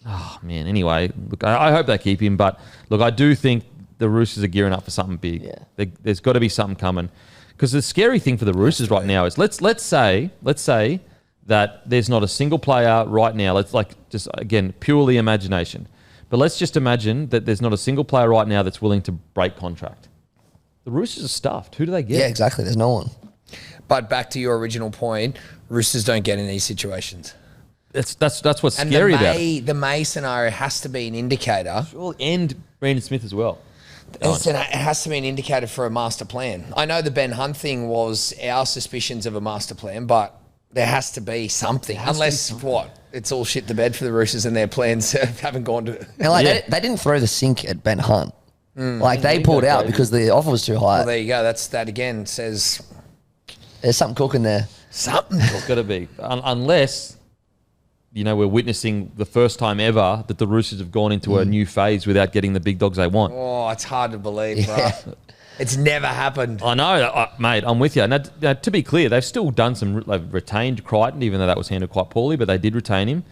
Speaker 3: oh man, anyway, look, I hope they keep him. But look, I do think the Roosters are gearing up for something big.
Speaker 4: Yeah.
Speaker 3: There's got to be something coming. Because the scary thing for the Roosters right now is let's say that there's not a single player right now. Let's just again purely imagination, but let's just imagine that there's not a single player right now that's willing to break contract. The Roosters are stuffed. Who do they get?
Speaker 4: Yeah, exactly. There's no one.
Speaker 2: But back to your original point, Roosters don't get in these situations.
Speaker 3: That's what's scary about it.
Speaker 2: The May scenario has to be an indicator.
Speaker 3: And Brandon Smith as well.
Speaker 2: It has to be an indicator for a master plan. I know the Ben Hunt thing was our suspicions of a master plan, but there has to be something. Unless, it's all shit to bed for the Roosters and their plans haven't gone to...
Speaker 4: And they didn't throw the sink at Ben Hunt. They pulled out because the offer was too high.
Speaker 2: Well, there you go. That again says...
Speaker 4: There's something cooking there.
Speaker 2: Something.
Speaker 3: It's got to be. Unless, we're witnessing the first time ever that the Roosters have gone into a new phase without getting the big dogs they want.
Speaker 2: Oh, it's hard to believe, bro. It's never happened.
Speaker 3: I know, mate. I'm with you. Now, to be clear, they've still done they've retained Crichton, even though that was handled quite poorly, but they did retain him.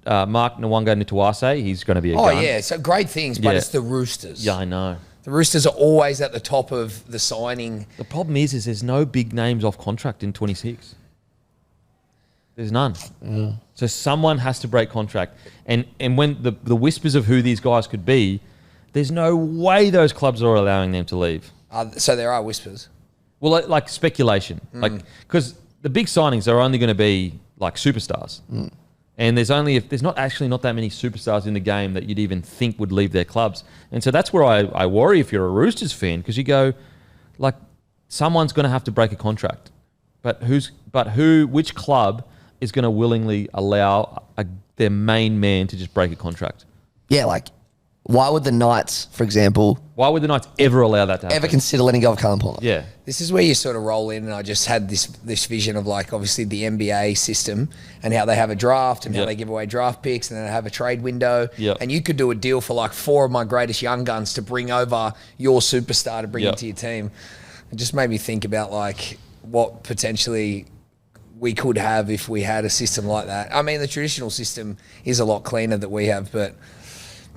Speaker 3: Mark Nwanga Nituwase, he's going to be a gun.
Speaker 2: Oh, yeah. So great things, but it's the Roosters.
Speaker 3: Yeah, I know.
Speaker 2: The Roosters are always at the top of the signing.
Speaker 3: The problem is there's no big names off contract in 26. There's none.
Speaker 4: Yeah.
Speaker 3: So someone has to break contract. And when the whispers of who these guys could be, there's no way those clubs are allowing them to leave.
Speaker 2: So there are whispers.
Speaker 3: Well, like speculation. Because the big signings are only going to be like superstars. And there's not that many superstars in the game that you'd even think would leave their clubs. And so that's where I worry if you're a Roosters fan, because you go, someone's going to have to break a contract. But which club is going to willingly allow their main man to just break a contract?
Speaker 4: Yeah, why would the Knights, for example...
Speaker 3: Why would the Knights ever allow that to happen?
Speaker 4: Ever consider letting go of Callum Ponga?
Speaker 3: Yeah.
Speaker 2: This is where you sort of roll in, and I just had this vision of obviously the NBA system and how they have a draft and how they give away draft picks and then they have a trade window.
Speaker 3: Yep.
Speaker 2: And you could do a deal for 4 of my greatest young guns to bring over your superstar to bring into your team. It just made me think about what potentially we could have if we had a system like that. I mean, the traditional system is a lot cleaner that we have, but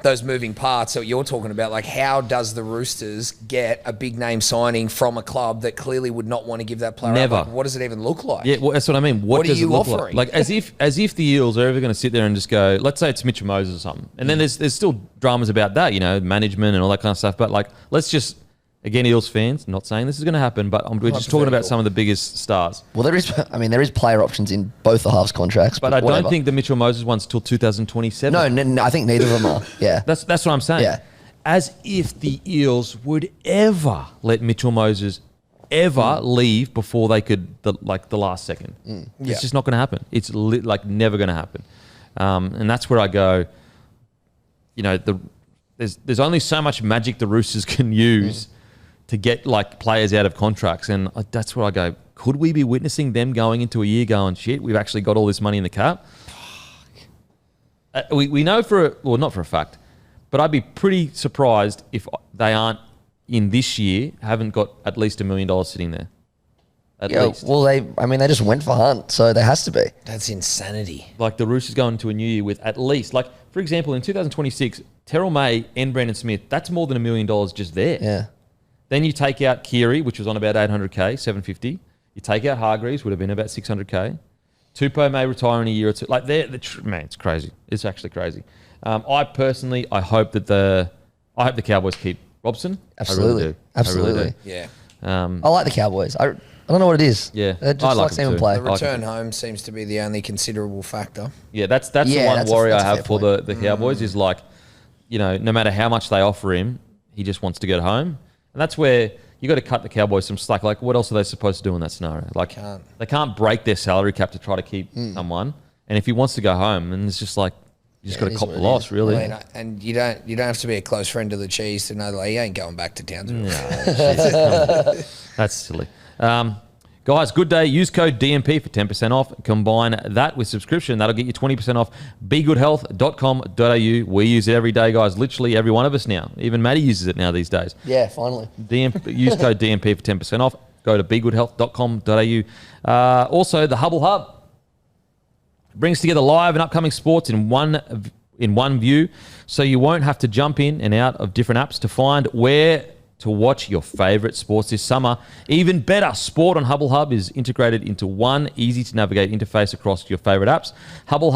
Speaker 2: those moving parts that you're talking about, how does the Roosters get a big name signing from a club that clearly would not want to give that player
Speaker 3: Never.
Speaker 2: up? What does it even look like?
Speaker 3: Yeah, well, that's what I mean. What
Speaker 2: are
Speaker 3: does
Speaker 2: you
Speaker 3: it look
Speaker 2: offering?
Speaker 3: like? As if the Eels are ever going to sit there and just go, let's say it's Mitchell Moses or something. And then there's still dramas about that, management and all that kind of stuff. But let's just, again, Eels fans, not saying this is going to happen, but we're just talking about some of the biggest stars.
Speaker 4: Well, there is player options in both the halves contracts.
Speaker 3: But I don't think the Mitchell Moses one's till 2027.
Speaker 4: No, I think neither of them are. Yeah.
Speaker 3: That's what I'm saying.
Speaker 4: Yeah.
Speaker 3: As if the Eels would ever let Mitchell Moses leave before they could, the last second. It's just not going to happen. It's never going to happen. And that's where I go, there's only so much magic the Roosters can use to get players out of contracts. And that's where I go, could we be witnessing them going into a year going, shit, we've actually got all this money in the cap? We know not for a fact, but I'd be pretty surprised if they aren't in this year, haven't got at least $1 million sitting there. At least.
Speaker 4: Well, they just went for Hunt, so there has to be.
Speaker 2: That's insanity.
Speaker 3: The Roosters going into a new year with at least, for example, in 2026, Terrell May and Brandon Smith, that's more than $1 million just there.
Speaker 4: Yeah.
Speaker 3: Then you take out Xerri, which was on about $800K, $750. You take out Hargreaves, would have been about $600K. Tupou may retire in a year or two. Like, man, it's crazy. It's actually crazy. I hope the Cowboys keep Robson.
Speaker 4: Absolutely.
Speaker 3: I really do.
Speaker 4: Absolutely.
Speaker 3: I really do.
Speaker 2: Yeah.
Speaker 4: I like the Cowboys. I don't know what it is.
Speaker 3: Yeah.
Speaker 4: I just
Speaker 3: I
Speaker 4: like
Speaker 3: like
Speaker 4: seeing
Speaker 3: them
Speaker 4: them
Speaker 3: too.
Speaker 4: play.
Speaker 2: The return home seems to be the only considerable factor.
Speaker 3: Yeah, that's the one
Speaker 4: that's
Speaker 3: worry
Speaker 4: a
Speaker 3: I
Speaker 4: fair
Speaker 3: have for the Cowboys is like, no matter how much they offer him, he just wants to get home. And that's where you got to cut the Cowboys some slack. Like, what else are they supposed to do in that scenario? Like, they can't break their salary cap to try to keep someone. And if he wants to go home, then it's just like, you just got to cop the loss, really.
Speaker 2: I mean, and you don't have to be a close friend of the Chiefs to know that he ain't going back to Townsville.
Speaker 3: That's silly. Guys, good day. Use code DMP for 10% off. Combine that with subscription. That'll get you 20% off. BeGoodHealth.com.au. We use it every day, guys. Literally every one of us now. Even Matty uses it now these days.
Speaker 4: Yeah, finally.
Speaker 3: Use code DMP for 10% off. Go to BeGoodHealth.com.au. Also, the Hubble Hub brings together live and upcoming sports in one view, so you won't have to jump in and out of different apps to find where to watch your favourite sports this summer. Even better, sport on Hubble Hub is integrated into one easy-to-navigate interface across your favourite apps. Hubble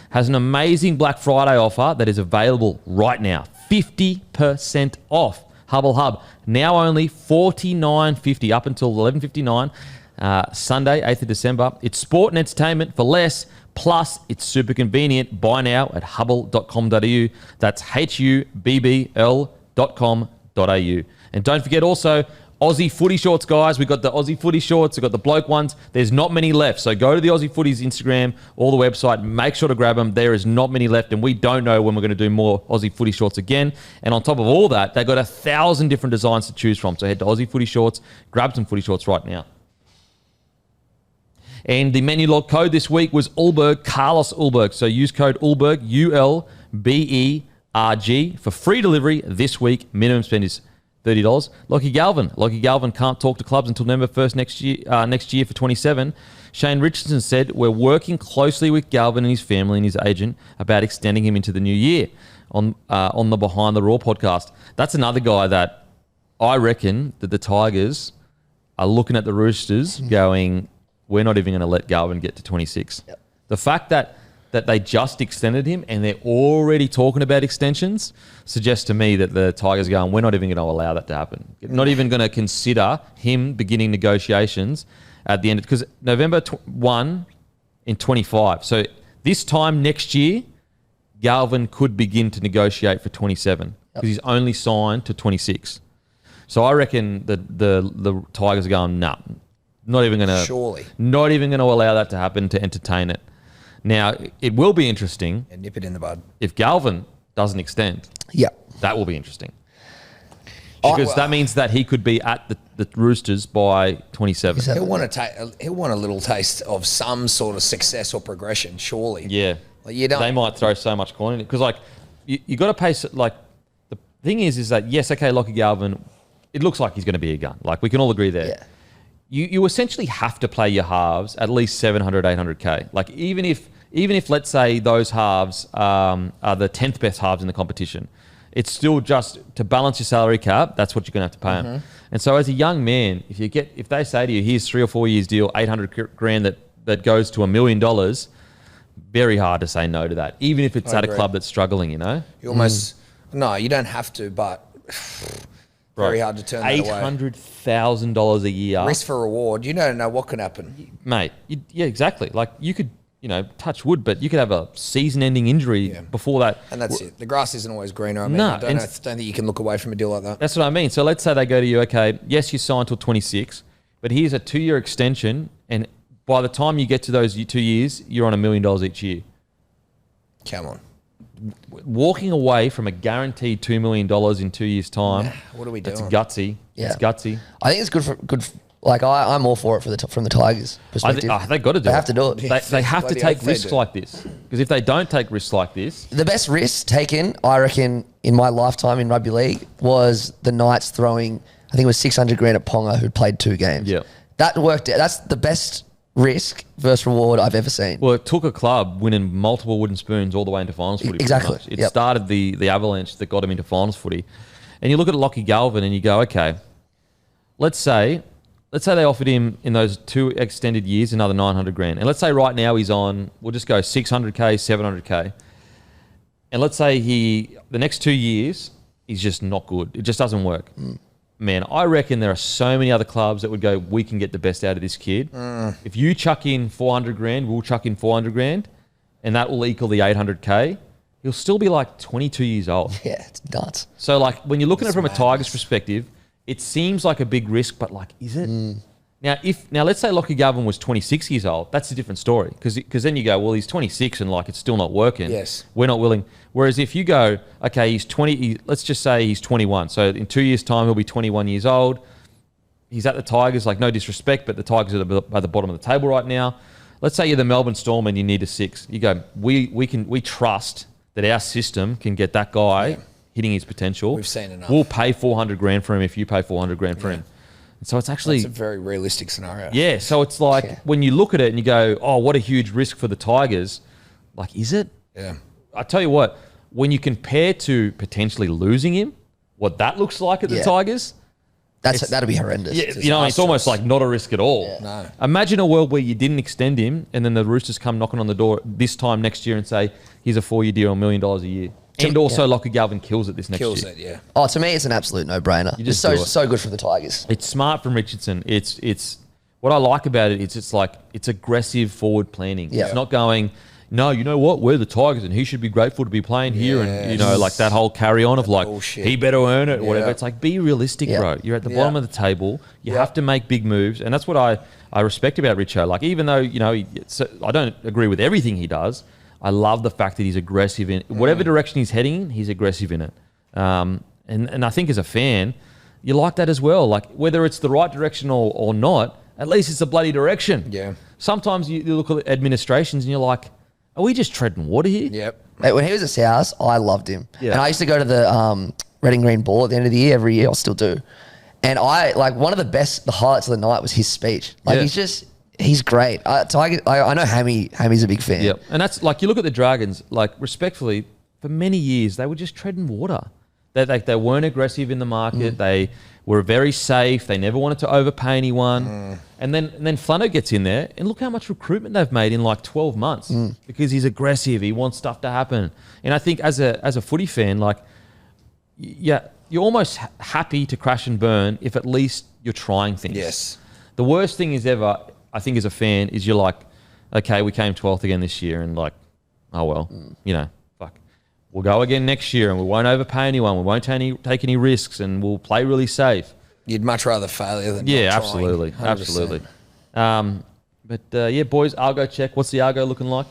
Speaker 3: has an amazing Black Friday offer that is available right now. 50% off Hubble Hub. Now only $49.50 up until $11.59. Sunday, 8th of December. It's sport and entertainment for less, plus it's super convenient. Buy now at hubble.com.au. That's HUBBL.com.au. And don't forget also, Aussie footy shorts, guys. We've got the Aussie footy shorts. We've got the bloke ones. There's not many left. So go to the Aussie Footy's Instagram or the website. Make sure to grab them. There is not many left, and we don't know when we're going to do more Aussie footy shorts again. And on top of all that, they've got 1,000 different designs to choose from. So head to Aussie Footy Shorts. Grab some footy shorts right now. And the menu log code this week was Ulberg, Carlos Ulberg. So use code Ulberg, ULBERG, for free delivery this week. Minimum spend is $30. Lachie Galvin can't talk to clubs until November 1st next year for 27. Shane Richardson said, we're working closely with Galvin and his family and his agent about extending him into the new year on the Behind the Raw podcast. That's another guy that I reckon that the Tigers are looking at the Roosters going, we're not even going to let Galvin get to 26.
Speaker 4: Yep.
Speaker 3: The fact that they just extended him and they're already talking about extensions suggests to me that the Tigers are going, we're not even going to allow that to happen. Not even going to consider him beginning negotiations at the end. Because November 1 in 25. So this time next year, Galvin could begin to negotiate for 27 because he's only signed to 26. So I reckon that the Tigers are going, nah. Not even going to allow that to happen to entertain it. Now, it will be interesting.
Speaker 2: And nip it in the bud.
Speaker 3: If Galvin doesn't extend.
Speaker 4: Yeah.
Speaker 3: That will be interesting. Because that means that he could be at the Roosters by 27.
Speaker 2: He'll want a little taste of some sort of success or progression, surely.
Speaker 3: Yeah.
Speaker 2: Like you don't.
Speaker 3: They might throw so much coin in it. Because, you got to pay... the thing is that, yes, okay, Lachie Galvin, it looks like he's going to be a gun. Like, we can all agree there.
Speaker 4: Yeah.
Speaker 3: You essentially have to play your halves at least 700, 800K. Like, even if let's say those halves are the 10th best halves in the competition, it's still just to balance your salary cap, that's what you're going to have to pay them. And so as a young man, if they say to you, here's 3 or 4 years deal, 800 grand that goes to $1 million, very hard to say no to that, even if it's at a club that's struggling, You
Speaker 2: almost... No, you don't have to, but... Very hard to turn that away.
Speaker 3: $800,000 a year.
Speaker 2: Risk for reward. You don't know what could happen.
Speaker 3: Mate, yeah, exactly. Like, you could, touch wood, but you could have a season-ending injury before that.
Speaker 2: And that's it. The grass isn't always greener. I mean, I don't think you can look away from a deal like that.
Speaker 3: That's what I mean. So let's say they go to you, okay, yes, you sign until 26, but here's a 2-year extension, and by the time you get to those 2 years, you're on $1 million each year.
Speaker 2: Come on.
Speaker 3: Walking away from a guaranteed $2 million in 2 years' time.
Speaker 2: What are we doing?
Speaker 3: It's gutsy.
Speaker 4: Yeah.
Speaker 3: It's gutsy.
Speaker 4: I think it's good. Like I'm all for it from the Tigers' perspective.
Speaker 3: They've got to do it.
Speaker 4: They have to do it.
Speaker 3: They have to take risks like this. Because if they don't take risks like this...
Speaker 4: The best risk taken, I reckon, in my lifetime in rugby league was the Knights throwing, I think it was 600 grand at Ponga, who'd played 2 games.
Speaker 3: Yeah.
Speaker 4: That worked out. That's the best risk versus reward I've ever seen.
Speaker 3: Well, it took a club winning multiple wooden spoons all the way into finals footy.
Speaker 4: Exactly.
Speaker 3: It started the avalanche that got him into finals footy. And you look at Lachie Galvin and you go, okay, let's say let's say they offered him in those 2 extended years another 900 grand. And let's say right now he's on, we'll just go 600K, 700K. And let's say the next 2 years, he's just not good. It just doesn't work. Man, I reckon there are so many other clubs that would go, we can get the best out of this kid. If you chuck in 400 grand, we'll chuck in 400 grand, and that will equal the 800K. He'll still be like 22 years old.
Speaker 4: Yeah, it's nuts.
Speaker 3: So like when you're looking at it from a Tigers perspective, it seems like a big risk, but like, is it? Now let's say Lachie Galvin was 26 years old. That's a different story because then you go, well, he's 26 and like it's still not working.
Speaker 2: Yes.
Speaker 3: We're not willing. Whereas if you go, okay, he's 20, let's just say he's 21. So in 2 years' time, he'll be 21 years old. He's at the Tigers, like no disrespect, but the Tigers are at the bottom of the table right now. Let's say you're the Melbourne Storm and you need a 6. You go, we trust that our system can get that guy hitting his potential.
Speaker 2: We've seen enough.
Speaker 3: We'll pay 400 grand for him if you pay 400 grand for him. And so it's actually...
Speaker 2: It's a very realistic scenario.
Speaker 3: Yeah, so it's like when you look at it and you go, oh, what a huge risk for the Tigers. Like, is it?
Speaker 2: Yeah.
Speaker 3: I tell you what, when you compare to potentially losing him, what that looks like at the Tigers...
Speaker 4: That'd be horrendous.
Speaker 3: Yeah, you know, it's almost like not a risk at all.
Speaker 2: Yeah. No.
Speaker 3: Imagine a world where you didn't extend him and then the Roosters come knocking on the door this time next year and say, here's a 4-year deal, $1 million a year. And also Lachie Galvin kills it this next year.
Speaker 2: Kills it, yeah.
Speaker 4: Oh, to me, it's an absolute no-brainer.
Speaker 3: You just
Speaker 4: It's so good for the Tigers.
Speaker 3: It's smart from Richardson. It's what I like about it. It's like it's aggressive forward planning.
Speaker 4: Yeah.
Speaker 3: It's not going, no, you know what? We're the Tigers and he should be grateful to be playing here. And, you know, like that whole carry on of like,
Speaker 2: bullshit.
Speaker 3: he better earn it or whatever. It's like, be realistic,
Speaker 4: Yeah.
Speaker 3: bro. You're at the bottom of the table. You have to make big moves. And that's what I respect about Richo. Like, even though, you know, I don't agree with everything he does, I love the fact that he's aggressive in whatever direction he's heading in, he's aggressive in it. And I think as a fan, you like that as well. Like, whether it's the right direction or not, at least it's a bloody direction.
Speaker 2: Yeah.
Speaker 3: Sometimes you look at administrations and you're like, are we just treading water here?
Speaker 2: Yep.
Speaker 4: Mate, when he was at South, I loved him.
Speaker 3: Yeah.
Speaker 4: And I used to go to the Red and Green Ball at the end of the year every year. I still do. And one of the highlights of the night was his speech. Like, he's great. I know Hammy's a big fan.
Speaker 3: Yep. And that's like, you look at the Dragons, like, respectfully, for many years, they were just treading water. They weren't aggressive in the market. They were very safe. They never wanted to overpay anyone. And then Flano gets in there, and look how much recruitment they've made in like 12 months because he's aggressive. He wants stuff to happen. And I think as a footy fan, like, yeah, you're almost happy to crash and burn if at least you're trying things.
Speaker 2: Yes.
Speaker 3: The worst thing is ever, I think, as a fan, is you're like, okay, we came 12th again this year, and like, oh well, you know, fuck. We'll go again next year, and we won't overpay anyone. We won't take any risks, and we'll play really safe.
Speaker 2: You'd much rather failure than
Speaker 3: Yeah,
Speaker 2: not
Speaker 3: absolutely,
Speaker 2: trying, 100%.
Speaker 3: absolutely. Yeah, boys, Argo check. What's the Argo looking like?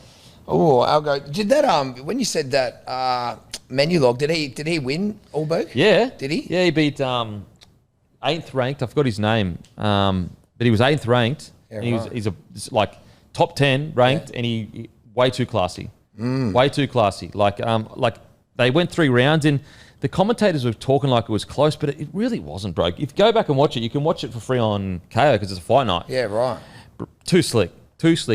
Speaker 2: Oh, Algo, did that when you said that menu log, did he win Allberg?
Speaker 3: Yeah.
Speaker 2: Did he?
Speaker 3: Yeah, he beat 8th ranked. I forgot his name, but he was 8th ranked.
Speaker 2: Yeah,
Speaker 3: and
Speaker 2: right.
Speaker 3: he's like top 10 ranked, and he way too classy. Way too classy. Like they went 3 rounds, and the commentators were talking like it was close, but it really wasn't, bro. If you go back and watch it, you can watch it for free on KO because it's a fight night.
Speaker 2: Yeah, right.
Speaker 3: Too slick.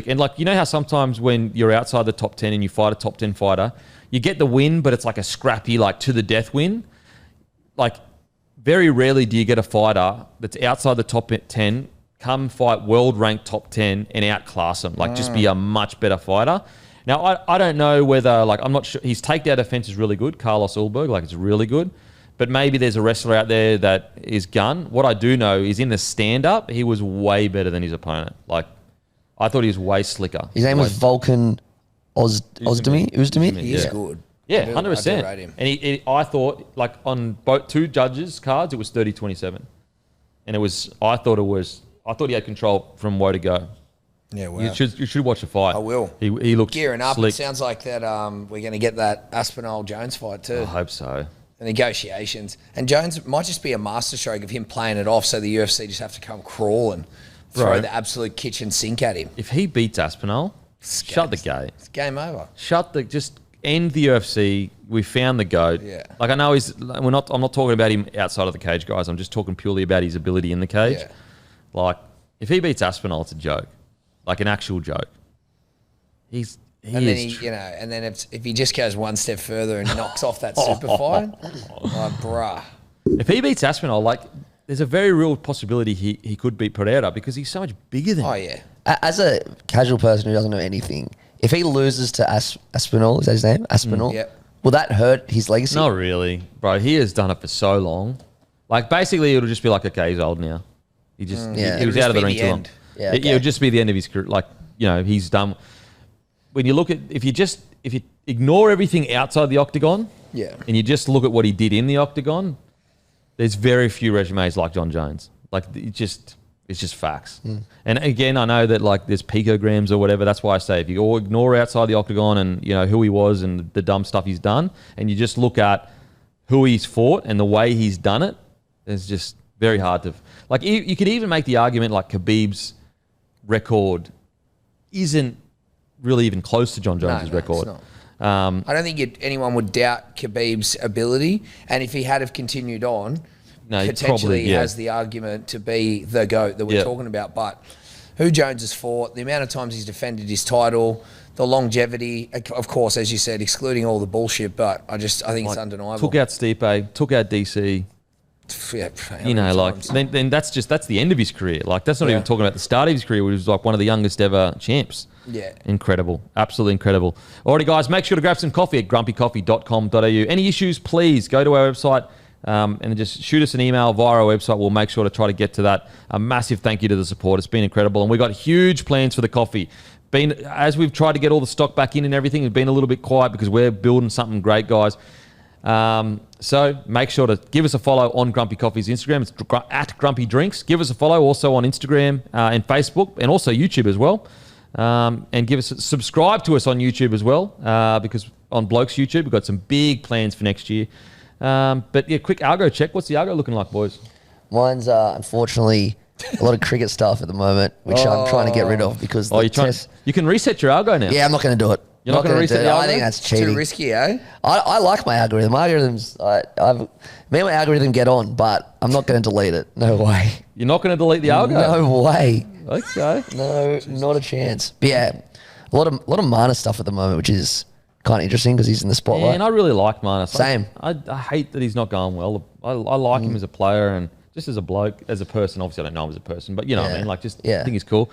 Speaker 3: And like, you know how sometimes when you're outside the top 10 and you fight a top 10 fighter, you get the win, but it's like a scrappy, like to the death win. Like, very rarely do you get a fighter that's outside the top 10 come fight world ranked top 10 and outclass them. Like, just be a much better fighter. Now, I don't know whether, like, I'm not sure. His takedown defense is really good. Carlos Ulberg, like, it's really good. But maybe there's a wrestler out there that is gun. What I do know is in the stand-up, he was way better than his opponent. Like, I thought he was way slicker.
Speaker 4: His name was Vulcan Ozdemir.
Speaker 2: He is good.
Speaker 3: Yeah,
Speaker 2: I
Speaker 3: 100%.
Speaker 2: do rate him.
Speaker 3: And I thought, like, on both 2 judges' cards, it was 30-27. And I thought he had control from woe to go.
Speaker 2: Yeah, wow.
Speaker 3: You should watch the fight.
Speaker 2: I will.
Speaker 3: He looked
Speaker 2: Gearing up.
Speaker 3: slick.
Speaker 2: It sounds like that we're going to get that Aspinall-Jones fight too.
Speaker 3: I hope so.
Speaker 2: The negotiations. And Jones might just be a masterstroke of him playing it off so the UFC just have to come crawl and throw
Speaker 3: Bro.
Speaker 2: the absolute kitchen sink at him.
Speaker 3: If he beats Aspinall, shut the gate.
Speaker 2: It's game over.
Speaker 3: Just end the UFC. We found the GOAT.
Speaker 2: Yeah.
Speaker 3: Like, I know I'm not talking about him outside of the cage, guys. I'm just talking purely about his ability in the cage.
Speaker 2: Yeah.
Speaker 3: Like, if he beats Aspinall, it's a joke. Like, an actual joke.
Speaker 2: And then if he just goes one step further and knocks off that super fight, like, bruh.
Speaker 3: If he beats Aspinall, like, there's a very real possibility he could beat Pereira because he's so much bigger than him.
Speaker 2: Oh, yeah.
Speaker 4: As a casual person who doesn't know anything, if he loses to Aspinall, is that his name? Aspinall?
Speaker 2: Yep.
Speaker 4: Will that hurt his legacy?
Speaker 3: Not really, bro. He has done it for so long. Like, basically, it'll just be like, okay, he's old now. He just he was out of the ring too long.
Speaker 4: Yeah, okay.
Speaker 3: It'll just be the end of his career. Like, he's done. When you look at if you ignore everything outside the octagon, and you just look at what he did in the octagon, there's very few resumes like John Jones. Like, it's just facts. And again, I know that like there's picograms or whatever. That's why I say if you all ignore outside the octagon and who he was and the dumb stuff he's done, and you just look at who he's fought and the way he's done it, it's just very hard to like. You could even make the argument like Khabib's record isn't really even close to John Jones's record.
Speaker 2: It's not. I don't think anyone would doubt Khabib's ability, and if he had have continued on, potentially has the argument to be the GOAT that we're talking about. But who Jones has fought, the amount of times he's defended his title, the longevity, of course, as you said, excluding all the bullshit. But I think it's undeniable.
Speaker 3: Took out Stipe, took out DC. Then that's the end of his career. Like, that's not even talking about the start of his career, which was like one of the youngest ever champs.
Speaker 2: Yeah.
Speaker 3: Incredible. Absolutely incredible. Alrighty, guys, make sure to grab some coffee at grumpycoffee.com.au. Any issues, please go to our website and just shoot us an email via our website. We'll make sure to try to get to that. A massive thank you to the support. It's been incredible. And we've got huge plans for the coffee. As we've tried to get all the stock back in and everything, it's been a little bit quiet because we're building something great, guys. So make sure to give us a follow on Grumpy Coffee's Instagram. It's at Grumpy Drinks. Give us a follow also on Instagram and Facebook and also YouTube as well. And subscribe to us on YouTube as well because on Blokes YouTube, we've got some big plans for next year. But yeah, quick algo check. What's the algo looking like, boys?
Speaker 4: Mine's unfortunately a lot of cricket stuff at the moment, which I'm trying to get rid of because
Speaker 3: you can reset your algo now.
Speaker 4: Yeah, I'm not going to do it.
Speaker 3: You're not going to reset the algorithm?
Speaker 4: I think that's cheating.
Speaker 2: Too risky, eh?
Speaker 4: I like my algorithm. My algorithms, me and my algorithm get on, but I'm not going to delete it. No way.
Speaker 3: You're not going to delete the algo?
Speaker 4: No way.
Speaker 3: Okay.
Speaker 4: No, not a chance. But yeah, a lot of Mana stuff at the moment, which is kind of interesting because he's in the spotlight.
Speaker 3: And I really like Mana.
Speaker 4: Same.
Speaker 3: I hate that he's not going well. I like him as a player and just as a bloke, as a person. Obviously, I don't know him as a person, but you know what I mean? Like, I think he's cool.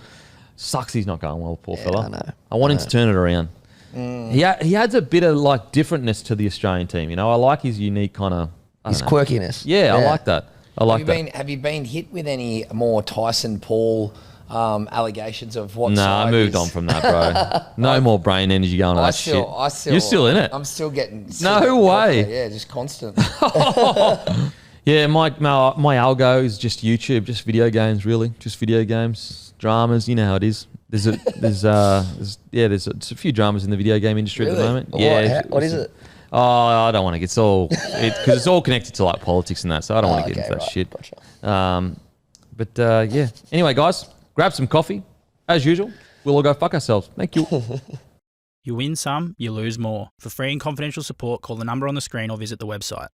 Speaker 3: Sucks he's not going well, poor fella.
Speaker 4: I know.
Speaker 3: I want him to turn it around. He adds a bit of like differentness to the Australian team. I like his unique kind of
Speaker 4: his quirkiness.
Speaker 3: Yeah, I like that.
Speaker 2: Have you been hit with any more Tyson Paul allegations of what?
Speaker 3: I moved on from that, bro. No more brain energy going on that shit. You're still in it.
Speaker 2: I'm still getting.
Speaker 3: No way.
Speaker 2: Yeah, just constant.
Speaker 3: Yeah, my algo is just YouTube, just video games, really, just video games, dramas. You know how it is. There's a few dramas in the video game industry at the moment.
Speaker 4: What is it?
Speaker 3: Oh, I don't want to get because it's all connected to like politics and that, so I don't want to get into that shit.
Speaker 4: Gotcha.
Speaker 3: Yeah. Anyway, guys, grab some coffee as usual. We'll all go fuck ourselves. Thank you.
Speaker 1: You win some, you lose more. For free and confidential support, call the number on the screen or visit the website.